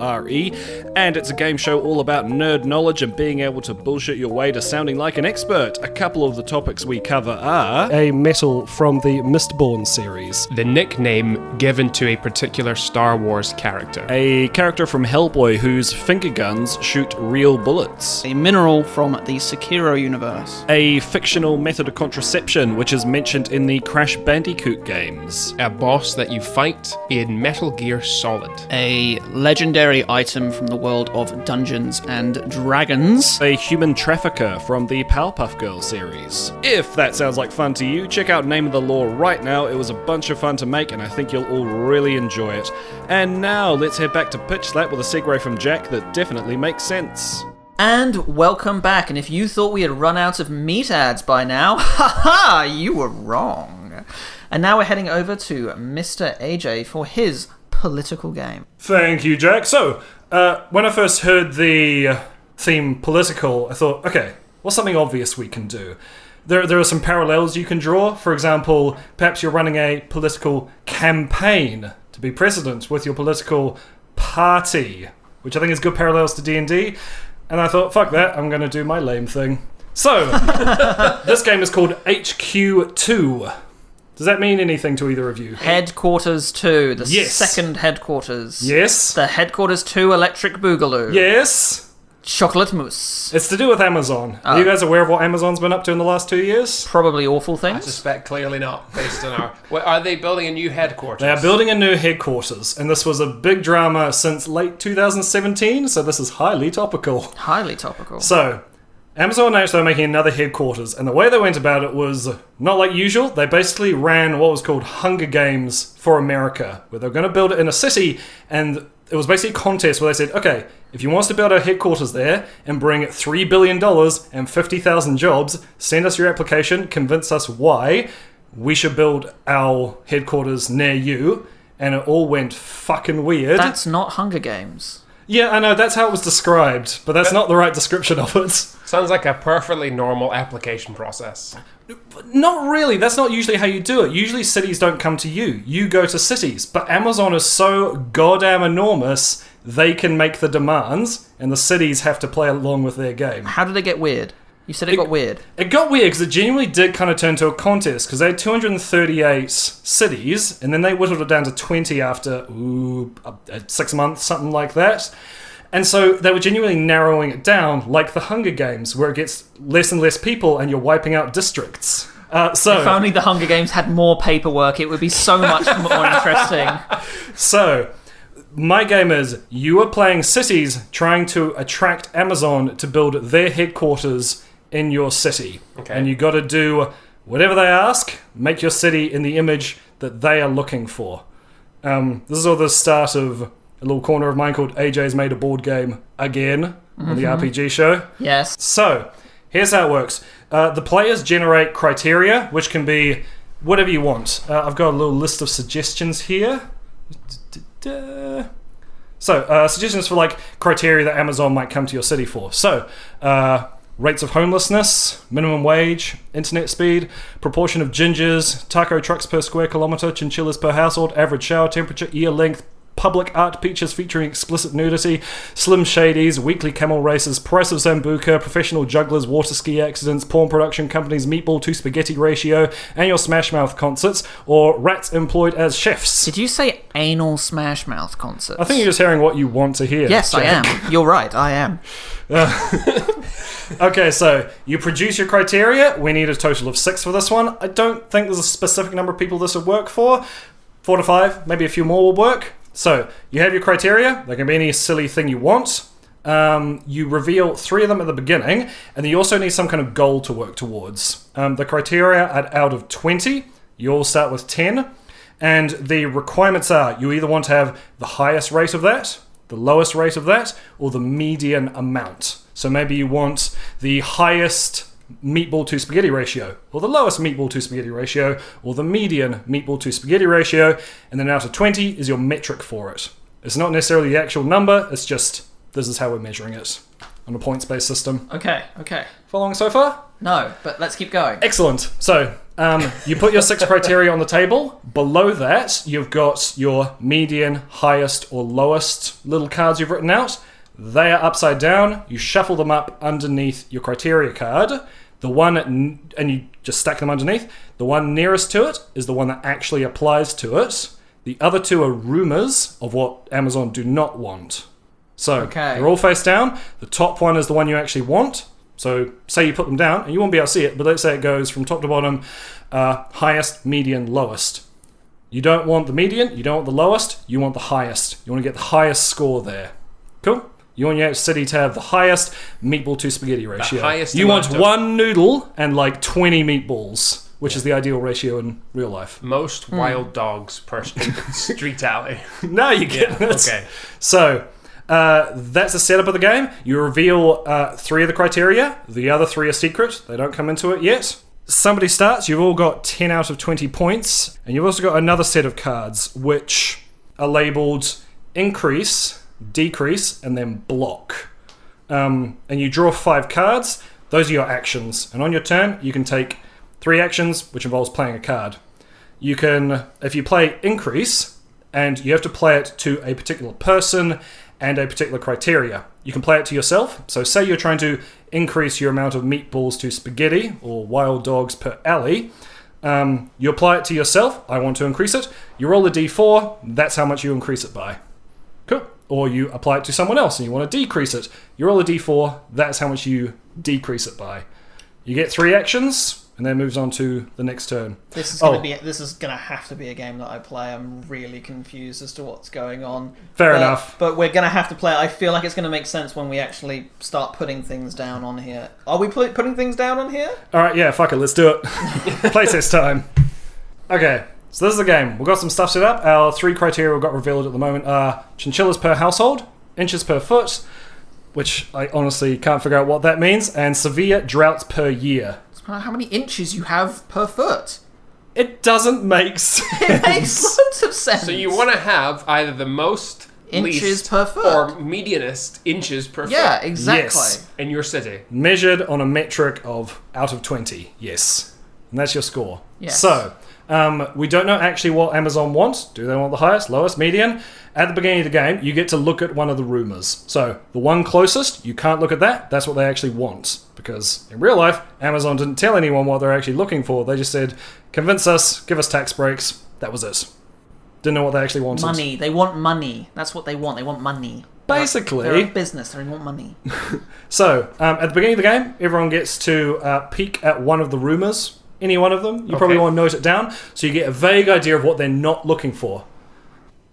and it's a game show all about nerd knowledge and being able to bullshit your way to sounding like an expert. A couple of the topics we cover are A metal from the Mistborn series. The nickname given to a particular Star Wars character. a character from Hellboy whose finger guns shoot real bullets, A mineral from the Sekiro universe. a fictional method of contraception which is mentioned in the Crash Bandicoot games, A boss that you fight in Metal Gear Solid. A legendary item from the world of Dungeons and Dragons. a human trafficker from the Powerpuff Girls series. If that sounds like fun to you, check out Name of the Lore right now. It was a bunch of fun to make and I think you'll all really enjoy it. And now let's head back to Pitch Slap with a segue from Jack that definitely makes sense. And welcome back. And if you thought we had run out of meat ads by now, haha, you were wrong. And now we're heading over to Mr. AJ for his political game. Thank you, Jack. So, when I first heard the theme political, I thought, okay, what's something obvious we can do? There are some parallels you can draw. For example, perhaps you're running a political campaign to be president with your political party, which I think is good parallels to D&D. And I thought, fuck that, I'm going to do my lame thing. So, this game is called HQ2. Does that mean anything to either of you? Headquarters 2, the Yes. second headquarters. Yes. The Headquarters 2 Electric Boogaloo. Yes. Chocolate mousse. It's to do with Amazon. Are you guys aware of what Amazon's been up to in the last 2 years? Probably awful I things. suspect clearly not, based on our... Well, are they building a new headquarters? They are building a new headquarters, and this was a big drama since late 2017, so this is highly topical. Highly topical. So, Amazon announced they were making another headquarters, and the way they went about it was not like usual. They basically ran what was called Hunger Games for America, where they were going to build it in a city, and it was basically a contest where they said, okay, if you want us to build our headquarters there and bring $3 billion and 50,000 jobs, send us your application, convince us why we should build our headquarters near you. And it all went fucking weird. That's not Hunger Games. Yeah, I know, that's how it was described, but that's not the right description of it. Sounds like a perfectly normal application process. Not really. That's not usually how you do it. Usually cities don't come to you. You go to cities. But Amazon is so goddamn enormous, they can make the demands, and the cities have to play along with their game. How did it get weird? You said it got weird. It got weird because it genuinely did kind of turn to a contest, because they had 238 cities, and then they whittled it down to 20 after 6 months, something like that. And so they were genuinely narrowing it down, like the Hunger Games, where it gets less and less people and you're wiping out districts. If only the Hunger Games had more paperwork, it would be so much more interesting. So, my game is, you are playing cities trying to attract Amazon to build their headquarters in your city. Okay. And you got to do whatever they ask, make your city in the image that they are looking for. This is all the start of a little corner of mine called AJ's Made a Board Game Again on the RPG show. Yes. So, here's how it works. The players generate criteria, which can be whatever you want. I've got a little list of suggestions here. So, suggestions for like criteria that Amazon might come to your city for. So, rates of homelessness, minimum wage, internet speed, proportion of gingers, taco trucks per square kilometre, chinchillas per household, average shower temperature, ear length, public art features featuring explicit nudity, slim shadies, weekly camel races, price of Zambuca, professional jugglers, water ski accidents, porn production companies, meatball to spaghetti ratio, annual Smash Mouth concerts, or rats employed as chefs. Did you say anal Smash Mouth concerts? I think you're just hearing what you want to hear. Yes, Jack. I am. You're right, I am. Okay, so you produce your criteria. We need a total of 6 for this one. I don't think there's a specific number of people this would work for. 4 to 5, maybe a few more will work. So, you have your criteria. There can be any silly thing you want. you reveal 3 of them at the beginning, and then you also need some kind of goal to work towards. The criteria are out of 20. You all start with 10. And the requirements are you either want to have the highest rate of that, the lowest rate of that, or the median amount. So maybe you want the highest meatball to spaghetti ratio, or the lowest meatball to spaghetti ratio, or the median meatball to spaghetti ratio, and then out of 20 is your metric for it. It's not necessarily the actual number, it's just this is how we're measuring it on a points-based system. Okay. Following so far? No, but let's keep going. Excellent. So, you put your 6 criteria on the table. Below that, you've got your median, highest, or lowest little cards you've written out. They are upside down. You shuffle them up underneath your criteria card. The one, and you just stack them underneath. The one nearest to it is the one that actually applies to it. The other 2 are rumors of what Amazon do not want. So, they're all face down. The top one is the one you actually want. So, say you put them down, and you won't be able to see it, but let's say it goes from top to bottom, highest, median, lowest. You don't want the median, you don't want the lowest, you want the highest. You want to get the highest score there. Cool? You want your city to have the highest meatball to spaghetti ratio. You want 1 noodle and like 20 meatballs, which is the ideal ratio in real life. Most wild dogs per street alley. No, you get it. Okay. So, that's the setup of the game. You reveal 3 of the criteria. The other 3 are secret. They don't come into it yet. Somebody starts. You've all got 10 out of 20 points. And you've also got another set of cards, which are labeled increase, decrease, and then block. And you draw 5 cards. Those are your actions. And on your turn, you can take 3 actions, which involves playing a card. You can, if you play increase, and you have to play it to a particular person and a particular criteria. You can play it to yourself. So say you're trying to increase your amount of meatballs to spaghetti or wild dogs per alley. You apply it to yourself. I want to increase it. You roll a d4. That's how much you increase it by. Cool. Or you apply it to someone else and you want to decrease it. You roll a d4. That's how much you decrease it by. You get 3 actions. And then moves on to the next turn. This is gonna have to be a game that I play. I'm really confused as to what's going on. Fair enough. But we're gonna have to play it. I feel like it's gonna make sense when we actually start putting things down on here. Are we putting things down on here? Alright, yeah, fuck it, let's do it. Playtest time. Okay, so this is the game. We've got some stuff set up. Our 3 criteria we've got revealed at the moment are chinchillas per household, inches per foot, which I honestly can't figure out what that means, and severe droughts per year. How many inches you have per foot? It doesn't make sense. It makes loads of sense. So you want to have either the most inches least, per foot or medianist inches per foot. Yeah, exactly. Yes. In your city. Measured on a metric of out of 20. Yes. And that's your score. Yes. So, we don't know actually what Amazon wants. Do they want the highest, lowest, median? At the beginning of the game, you get to look at one of the rumors. So, the one closest, you can't look at that. That's what they actually want. Because in real life, Amazon didn't tell anyone what they're actually looking for. They just said, convince us, give us tax breaks. That was it. Didn't know what they actually wanted. Money. They want money. That's what they want. They want money. Basically. They're a business. They want money. So, at the beginning of the game, everyone gets to peek at one of the rumors. Any one of them. You probably want to note it down. So you get a vague idea of what they're not looking for.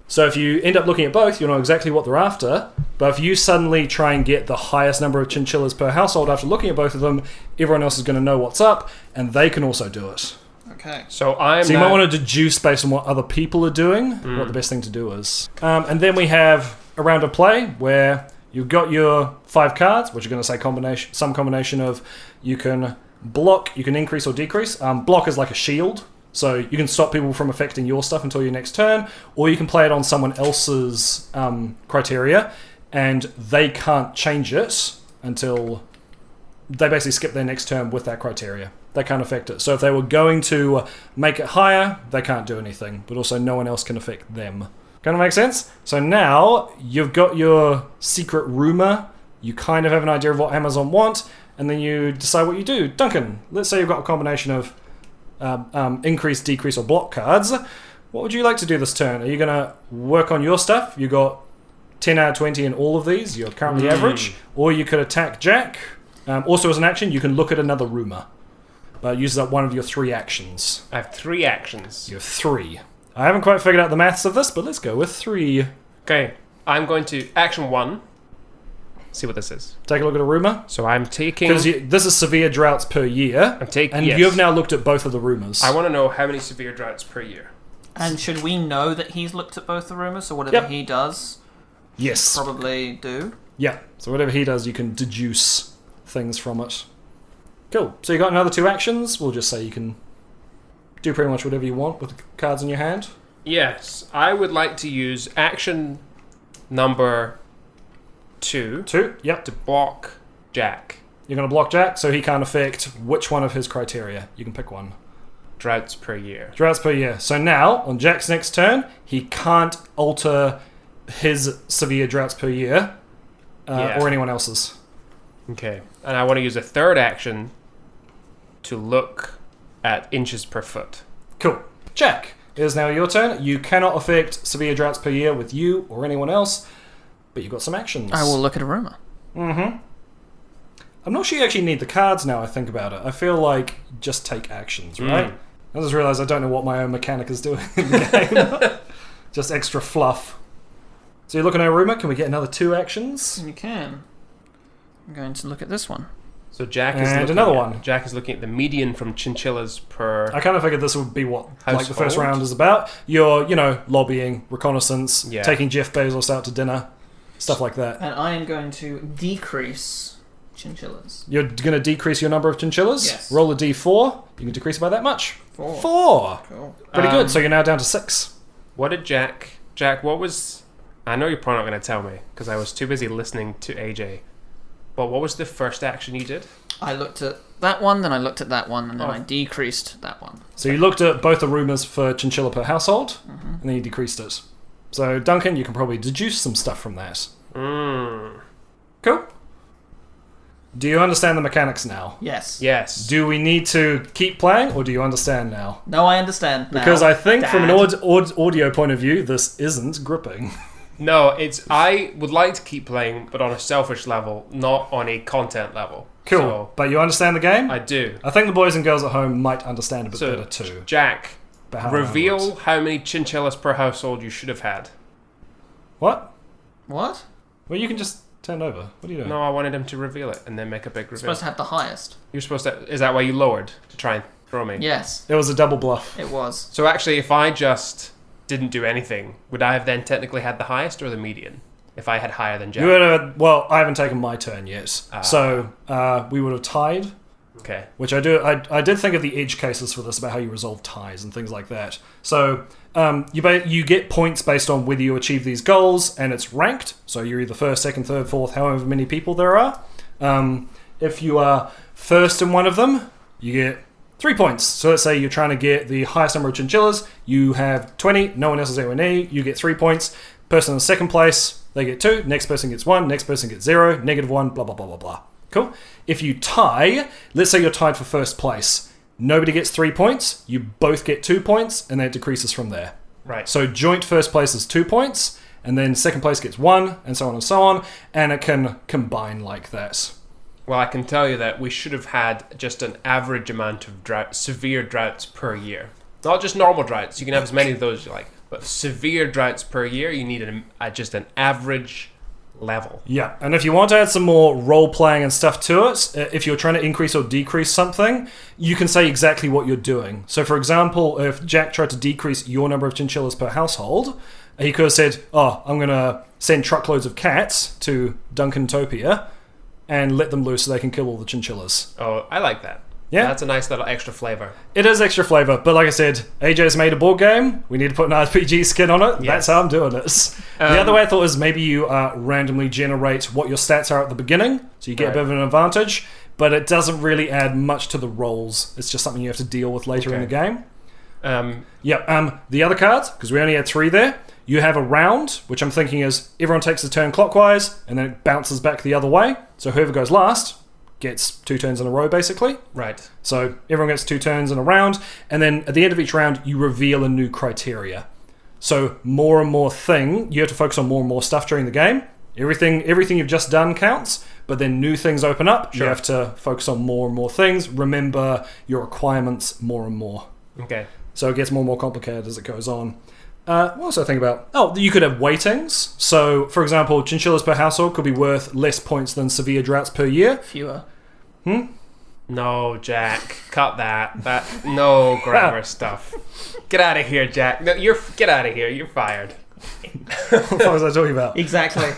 So if you end up looking at both, you'll know exactly what they're after. But if you suddenly try and get the highest number of chinchillas per household after looking at both of them, everyone else is going to know what's up, and they can also do it. Okay. So you might want to deduce based on what other people are doing, what the best thing to do is. And then we have a round of play where you've got your 5 cards, which are going to say some combination of you can block, you can increase or decrease. Block is like a shield. So you can stop people from affecting your stuff until your next turn, or you can play it on someone else's criteria, and they can't change it until they basically skip their next turn with that criteria. They can't affect it. So if they were going to make it higher, they can't do anything, but also no one else can affect them. Kind of make sense? So now you've got your secret rumor, you kind of have an idea of what Amazon want, and then you decide what you do. Duncan, let's say you've got a combination of increase, decrease, or block cards. What would you like to do this turn? Are you going to work on your stuff? You got 10 out of 20 in all of these. You're currently average. Or you could attack Jack. Also as an action, you can look at another rumor. But it uses up one of your 3 actions. I have 3 actions. You have 3. I haven't quite figured out the maths of this, but let's go with 3. Okay, I'm going to action 1. see what this is. Take a look at a rumour. So I'm taking... Because this is severe droughts per year. And yes. you've now looked at both of the rumours. I want to know how many severe droughts per year. And should we know that he's looked at both the rumours, so whatever he does, yes, probably do? Yeah, so whatever he does, you can deduce things from it. Cool. So you got another 2 actions. We'll just say you can do pretty much whatever you want with the cards in your hand. Yes, I would like to use action number 2. 2, yep. To block Jack. You're going to block Jack, so he can't affect which one of his criteria. You can pick one. Droughts per year. Droughts per year. So now, on Jack's next turn, he can't alter his severe droughts per year or anyone else's. Okay. And I want to use a 3rd action to look at inches per foot. Cool. Jack, it is now your turn. You cannot affect severe droughts per year with you or anyone else, but you've got some actions. I will look at a rumour. Mm-hmm. I'm not sure you actually need the cards now I think about it. I feel like just take actions, right? I just realised I don't know what my own mechanic is doing in the game. Just extra fluff. So you're looking at a rumour. Can we get another 2 actions? You can. I'm going to look at this one. So Jack is Jack is looking at the median from chinchillas per... I kind of figured this would be what household? the first round is about. You're, lobbying, reconnaissance, taking Jeff Bezos out to dinner, stuff like that. And I am going to decrease chinchillas. You're going to decrease your number of chinchillas? Yes. Roll a d4. You can decrease it by that much. 4. 4! Cool. Pretty good. So you're now down to 6. What did Jack, what was... I know you're probably not going to tell me, because I was too busy listening to AJ. But what was the first action you did? I looked at that one, then I looked at that one, and then I decreased that one. So you looked at both the rumours for chinchilla per household, and then you decreased it. So, Duncan, you can probably deduce some stuff from that. Cool. Do you understand the mechanics now? Yes. Yes. Do we need to keep playing, or do you understand now? No, I understand now. Because I think from an Dad. audio point of view, this isn't gripping. No, I would like to keep playing, but on a selfish level, not on a content level. Cool. So, but you understand the game? I do. I think the boys and girls at home might understand a bit better too. Jack, But reveal how many chinchillas per household you should have had. What? What? Well, you can just turn over. What are you doing? No, I wanted him to reveal it and then make a big reveal. You're supposed to have the highest. You're supposed to... Is that why you lowered? To try and throw me? Yes, It was a double bluff. it was. So actually, if I just didn't do anything, would I have then technically had the highest or the median? If I had higher than Jack? You would have, well, I haven't taken my turn yet. So we would have tied. Okay. Which I do. I did think of the edge cases for this, about how you resolve ties and things like that. So you get points based on whether you achieve these goals, and it's ranked. So you're either first, second, third, fourth, however many people there are. If you are first in one of them, you get 3 points. So let's say you're trying to get the highest number of chinchillas. You have 20. No one else has anywhere near. You get 3 points. Person in second place, they get 2. Next person gets 1. Next person gets 0. -1. Blah blah blah blah blah. Cool. If you tie, let's say you're tied for first place. Nobody gets 3 points. You both get 2 points, and then it decreases from there. Right. So joint first place is 2 points, and then second place gets 1, and so on and so on, and it can combine like that. Well, I can tell you that we should have had just an average amount of severe droughts per year. Not just normal droughts. You can have as many of those as you like. But severe droughts per year, you need just an average level. Yeah, and if you want to add some more role-playing and stuff to it, if you're trying to increase or decrease something, you can say exactly what you're doing. So, for example, if Jack tried to decrease your number of chinchillas per household, he could have said, I'm going to send truckloads of cats to Duncantopia and let them loose so they can kill all the chinchillas. Oh, I like that. Yeah. That's a nice little extra flavor. It is extra flavor, but like I said, AJ's made a board game. We need to put an RPG skin on it. Yes. That's how I'm doing this. The other way I thought was maybe you randomly generate what your stats are at the beginning, so you get a bit of an advantage, but it doesn't really add much to the rolls. It's just something you have to deal with later in the game. The other cards, because we only had 3 there, you have a round, which I'm thinking is everyone takes a turn clockwise, and then it bounces back the other way. So whoever goes last gets 2 turns in a row, basically. Right. So everyone gets 2 turns in a round, and then at the end of each round, you reveal a new criteria. So more and more you have to focus on more and more stuff during the game. Everything you've just done counts, but then new things open up. Sure. You have to focus on more and more things. Remember your requirements more and more. Okay. So it gets more and more complicated as it goes on. What was I thinking about? Oh, you could have weightings. So, for example, chinchillas per household could be worth less points than severe droughts per year. Fewer. No, Jack, cut that. No grammar stuff. Get out of here, Jack. No, get out of here. You're fired. What was I talking about? Exactly.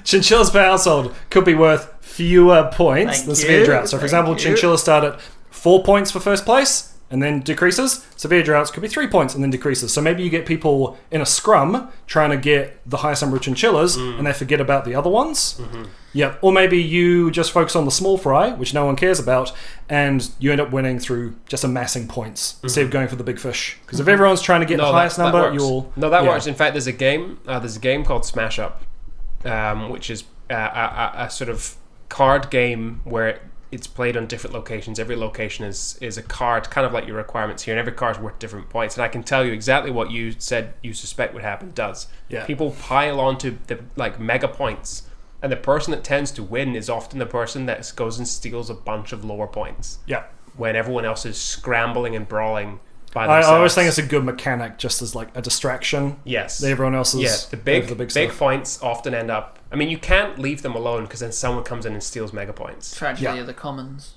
Chinchillas per household could be worth fewer points Thank than severe you. droughts. So, for example, chinchillas start at 4 points for first place and then decreases. Severe droughts could be 3 points and then decreases. So maybe you get people in a scrum trying to get the highest number of chinchillas and they forget about the other ones. Mm-hmm. Yep. Or maybe you just focus on the small fry, which no one cares about, and you end up winning through just amassing points instead of going for the big fish. Because if everyone's trying to get the highest number, works. you'll... That works. In fact, there's a game called Smash Up, which is a sort of card game where it's played on different locations. Every location is a card, kind of like your requirements here, and every card's worth different points. And I can tell you exactly what you said you suspect would happen does. Yeah. People pile onto the mega points, and the person that tends to win is often the person that goes and steals a bunch of lower points. Yeah. When everyone else is scrambling and brawling by themselves. I always think it's a good mechanic, just as like a distraction. Yes. Everyone else is... Yeah, the big stuff. points often end up... I mean, you can't leave them alone because then someone comes in and steals mega points. Tragedy of the commons.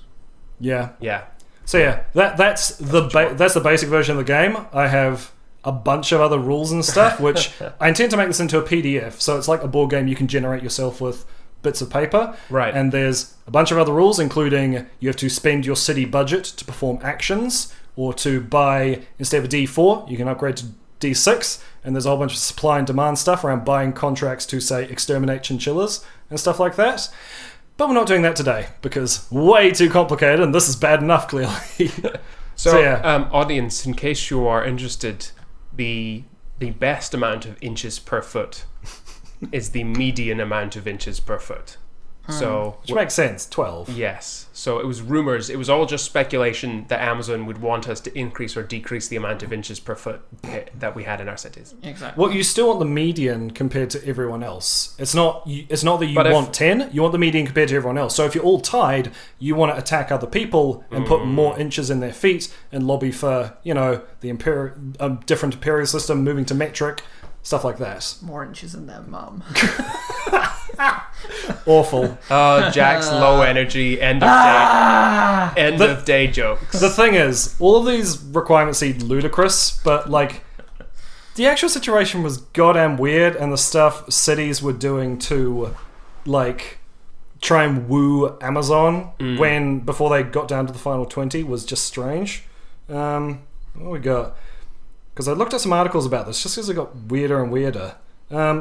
Yeah. Yeah. So yeah, that's the basic version of the game. I have a bunch of other rules and stuff, which I intend to make this into a PDF. So it's like a board game you can generate yourself with bits of paper. Right. And there's a bunch of other rules, including you have to spend your city budget to perform actions, or to buy, instead of a D4, you can upgrade to D6. And there's a whole bunch of supply and demand stuff around buying contracts to, say, exterminate chinchillas and stuff like that. But we're not doing that today, because way too complicated, and this is bad enough, clearly. So yeah. Audience, in case you are interested, the best amount of inches per foot is the median amount of inches per foot. So Which makes sense, 12. yes. So it was rumors. It was all just speculation that Amazon would want us to increase or decrease the amount of inches per foot that we had in our cities. Exactly. Well, you still want the median compared to everyone else. It's not that you But want 10, you want the median compared to everyone else. So if you're all tied, you want to attack other people and put more inches in their feet and lobby for, the different imperial system, moving to metric, stuff like that. More inches than their mum. Awful. Oh, Jack's low energy end of day jokes. The thing is, all of these requirements seem ludicrous, but the actual situation was goddamn weird, and the stuff cities were doing to try and woo Amazon before they got down to the final 20 was just strange. What we got? Because I looked at some articles about this, just because it got weirder and weirder.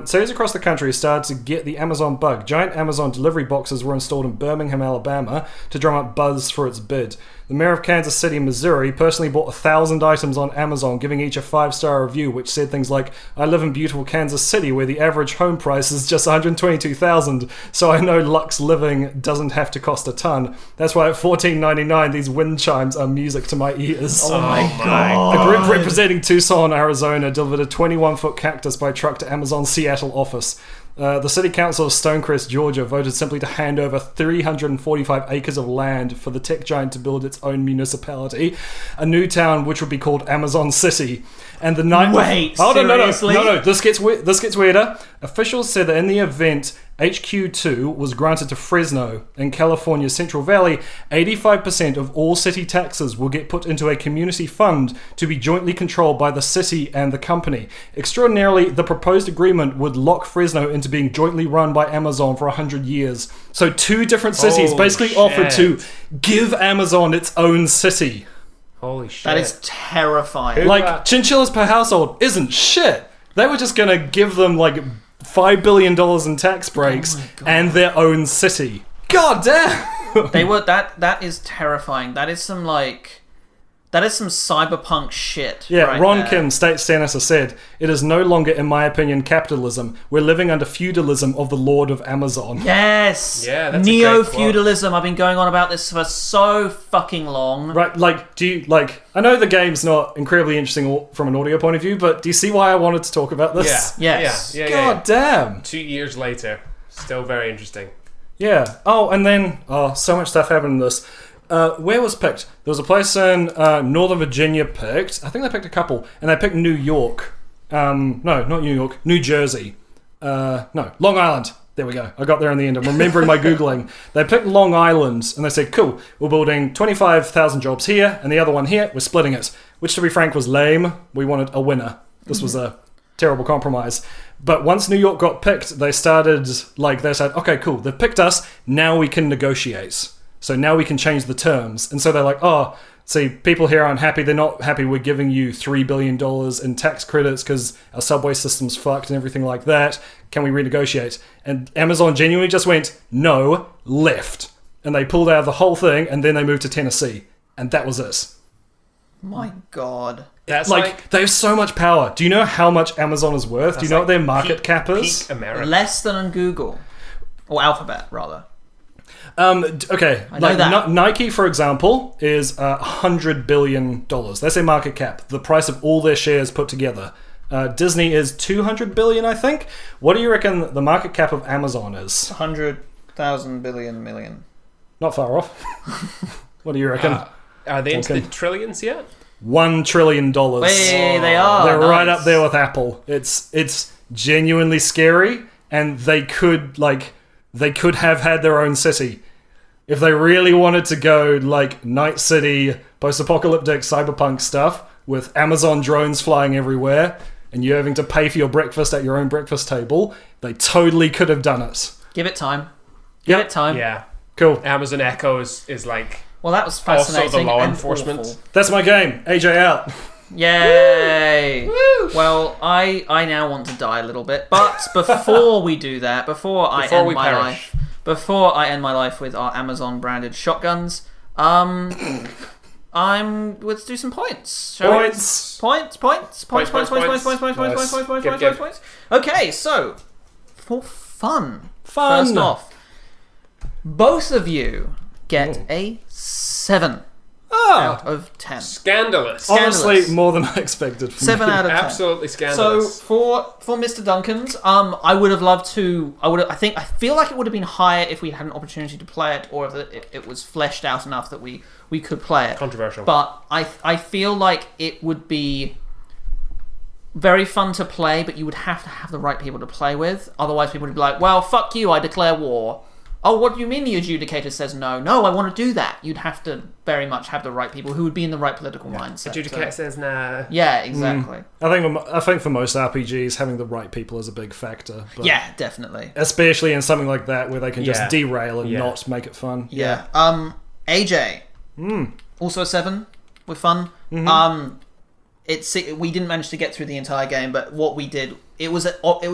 Cities across the country started to get the Amazon bug. Giant Amazon delivery boxes were installed in Birmingham, Alabama to drum up buzz for its bid. The mayor of Kansas City, Missouri personally bought 1,000 items on Amazon, giving each a 5-star review, which said things like, "I live in beautiful Kansas City where the average home price is just $122,000, so I know luxe living doesn't have to cost a ton. That's why at $14.99 these wind chimes are music to my ears." Oh my god. A group representing Tucson, Arizona delivered a 21-foot cactus by truck to Amazon's Seattle office. The City Council of Stonecrest, Georgia, voted simply to hand over 345 acres of land for the tech giant to build its own municipality, a new town which would be called Amazon City. And the night... Wait, seriously? No, this gets weirder. Officials said that in the event HQ2 was granted to Fresno in California's Central Valley, 85% of all city taxes will get put into a community fund to be jointly controlled by the city and the company. Extraordinarily, the proposed agreement would lock Fresno into being jointly run by Amazon for 100 years. So 2 different cities basically offered to give Amazon its own city. Holy shit. That is terrifying. Chinchillas per household isn't shit. They were just going to give them $5 billion in tax breaks and their own city. God damn! They were that is terrifying. That is some cyberpunk shit. Yeah, right Ron there. Kim, state senator, said, "It is no longer, in my opinion, capitalism. We're living under feudalism of the Lord of Amazon." Yes. Yeah, that's a great neo-feudalism. I've been going on about this for so fucking long. Right, do you, I know the game's not incredibly interesting from an audio point of view, but do you see why I wanted to talk about this? Yeah. Yes. Yeah. God damn. 2 years later, still very interesting. Yeah. Oh, and then, so much stuff happened in this. Where was picked? There was a place in Northern Virginia picked. I think they picked a couple, and they picked New York. No, not New York. New Jersey. No, Long Island. There we go. I got there in the end. I'm remembering my Googling. They picked Long Island, and they said, cool, we're building 25,000 jobs here, and the other one here, we're splitting it. Which, to be frank, was lame. We wanted a winner. This was a terrible compromise. But once New York got picked, they said, okay, cool, they've picked us, now we can negotiate. So now we can change the terms. And so they're like, oh, see, people here aren't happy. They're not happy we're giving you $3 billion in tax credits because our subway system's fucked and everything like that. Can we renegotiate? And Amazon genuinely just went, no, left. And they pulled out of the whole thing, and then they moved to Tennessee. And that was it. My God. That's they have so much power. Do you know how much Amazon is worth? Do you know what their market cap is? Peak America. Less than on Google. Or Alphabet, rather. Okay, I know that. Nike, for example, is $100 billion. That's their market cap, the price of all their shares put together. Disney is $200 billion, I think. What do you reckon the market cap of Amazon is? 100,000 billion million. Not far off. What do you reckon? Are they into the trillions yet? $1 trillion. Hey, they are. They're nice. right up there with Apple. It's genuinely scary, and they could have had their own city. If they really wanted to go like Night City, post-apocalyptic cyberpunk stuff with Amazon drones flying everywhere and you having to pay for your breakfast at your own breakfast table, they totally could have done it. Give it time. Give it time. Yeah. Cool. Amazon Echo is like Well, that was fascinating. also the law and enforcement. awful. That's my game. AJ out. Yay! Woo! Well, I now want to die a little bit, but before we do that, before I end my life with our Amazon branded shotguns, let's do some points. Shall we? Points. Okay, so for fun. First off, both of you get a 7 out of 10. Scandalous. Honestly, more than I expected from 7 you. out of 10. Absolutely scandalous. So for Mr. Duncan's, I would have loved to. I feel like it would have been higher if we had an opportunity to play it, or if it was fleshed out enough that we could play it. Controversial. But I feel like it would be very fun to play, but you would have to have the right people to play with. Otherwise, people would be like, "Well, fuck you! I declare war." Oh, what do you mean the adjudicator says no? No, I want to do that. You'd have to very much have the right people who would be in the right political mindset. Adjudicator says no. Yeah, exactly. I think for most RPGs, having the right people is a big factor. But Yeah, definitely. especially in something like that where they can just Yeah. derail and Yeah. not make it fun. Yeah. AJ. Also a 7 with fun. We didn't manage to get through the entire game, but what we did, it was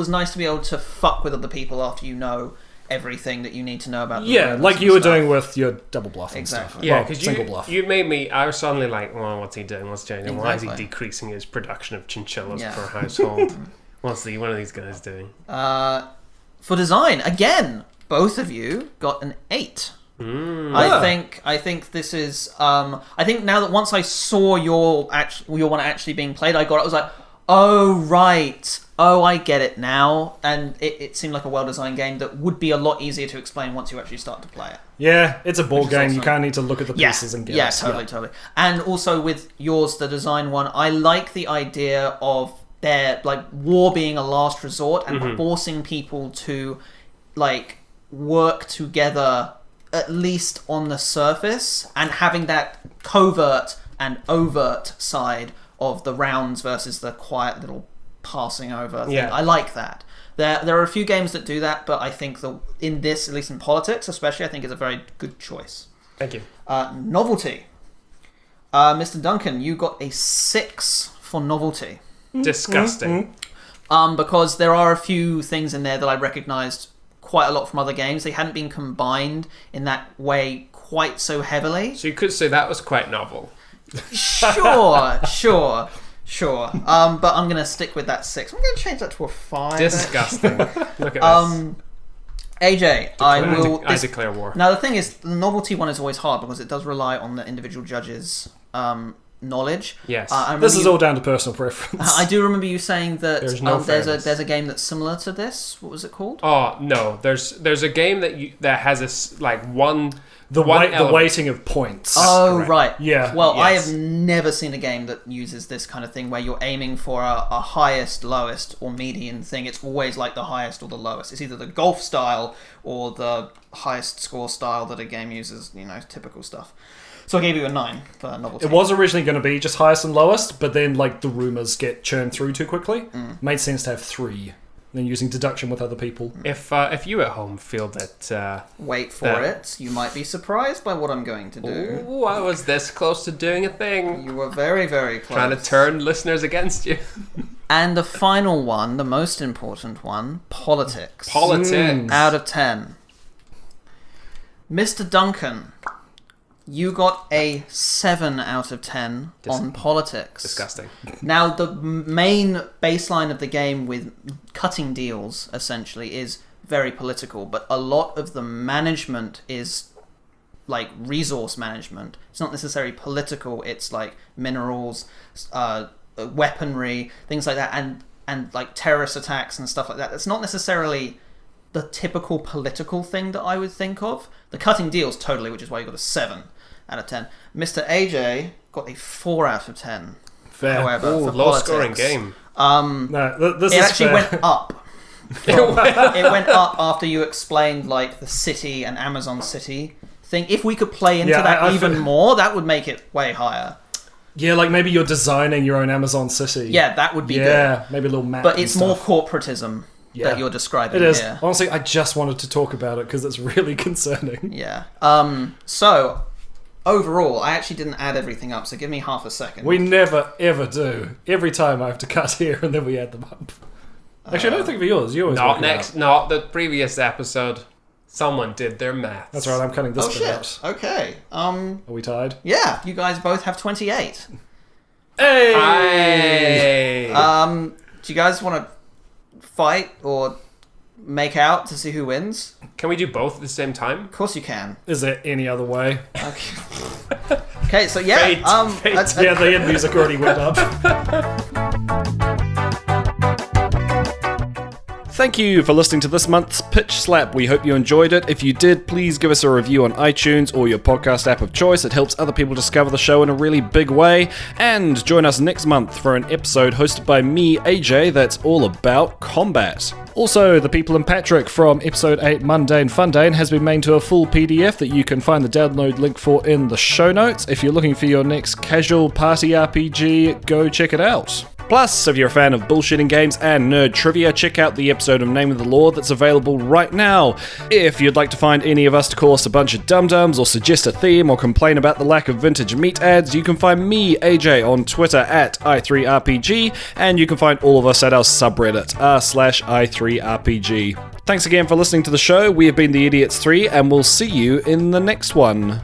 nice to be able to fuck with other people after you know everything that you need to know about the Yeah, rules like and you were stuff. doing with your double bluff and Exactly. stuff. Yeah, Well, because single bluff. you made me. I was suddenly like, "Well, what's he doing? What's changing? Why is he Exactly. decreasing his production of chinchillas Yeah. per household? What's one of these guys doing?" For design, again, both of you got an 8. I think this is. I think now that once I saw your one actually being played, I was like, oh right, oh I get it now, and it seemed like a well-designed game that would be a lot easier to explain once you actually start to play it. Yeah, it's a board Which is game. You awesome. kind of need to look at the pieces and get yeah, it. totally. And also with yours, the design one, I like the idea of their like war being a last resort and forcing people to like work together at least on the surface and having that covert and overt side of the rounds versus the quiet little passing over thing. Yeah. I like that. There are a few games that do that, but I think in this, at least in politics especially, I think it's a very good choice. Thank you. Novelty. Mr. Duncan, you got a 6 for novelty. Disgusting. Because there are a few things in there that I recognised quite a lot from other games. They hadn't been combined in that way quite so heavily. So you could say that was quite novel. Sure. But I'm going to stick with that 6. I'm going to change that to a 5. Disgusting. Look at this. AJ, I declare war. Now the thing is, the novelty one is always hard because it does rely on the individual judge's knowledge. Yes. This is all down to personal preference. I do remember you saying that There's no fairness. there's a game that's similar to this. What was it called? Oh no, there's a game that has one The element. weighting of points. Oh, correct. right. Yeah. Well, I Yes. have never seen a game that uses this kind of thing where you're aiming for a highest, lowest, or median thing. It's always like the highest or the lowest. It's either the golf style or the highest score style that a game uses, typical stuff. So I gave you a 9 for novelty. It was originally going to be just highest and lowest, but then like the rumors get churned through too quickly. Made sense to have 3. Then using deduction with other people. If you at home feel that... Wait for it. You might be surprised by what I'm going to do. Ooh, I was this close to doing a thing. You were very, very close. Trying to turn listeners against you. And the final one, the most important one, politics. Politics. Out of 10. Mr. Duncan, you got a 7 out of 10 on politics. Disgusting. Now, the main baseline of the game with cutting deals, essentially, is very political, but a lot of the management is like resource management. It's not necessarily political, it's like minerals, weaponry, things like that, and like terrorist attacks and stuff like that. It's not necessarily the typical political thing that I would think of. The cutting deals, totally, which is why you got a 7 out of 10. Mr. AJ got a 4 out of 10. Fair. However, Ooh, for low-scoring politics. game. No, this It is actually fair. went up. It went up after you explained like the city and Amazon City thing. If we could play into Yeah, that I even feel- more, that would make it way higher. Yeah, like maybe you're designing your own Amazon city. Yeah, that would be Yeah, maybe a little map. good. But and it's more stuff. corporatism Yeah. that you're describing It is. here. Honestly, I just wanted to talk about it because it's really concerning. Yeah. So overall, I actually didn't add everything up, so give me half a second. We never ever do. Every time I have to cut here and then we add them up. Actually, I don't think for yours. You always Not work it next, out. not the previous episode. Someone did their maths. That's right. I'm cutting this Oh bit shit. out. Okay. Are we tied? Yeah, you guys both have 28. Hey! Hey! Do you guys want to fight or make out to see who wins? Can we do both at the same time? Of course you can. Is there any other way? Okay, so yeah, Fate, Yeah, the end music already went up. Thank you for listening to this month's Pitch Slap. We hope you enjoyed it. If you did, please give us a review on iTunes or your podcast app of choice. It helps other people discover the show in a really big way. And join us next month for an episode hosted by me, AJ, that's all about combat. Also, The People and Patrick from Episode 8 Mundane Fundane has been made to a full PDF that you can find the download link for in the show notes. If you're looking for your next casual party RPG, go check it out. Plus, if you're a fan of bullshitting games and nerd trivia, check out the episode of Name of the Law that's available right now. If you'd like to find any of us to call us a bunch of dum-dums or suggest a theme or complain about the lack of vintage meat ads, you can find me, AJ, on Twitter at i3rpg, and you can find all of us at our subreddit, r/i3rpg. Thanks again for listening to the show. We have been the Idiots 3, and we'll see you in the next one.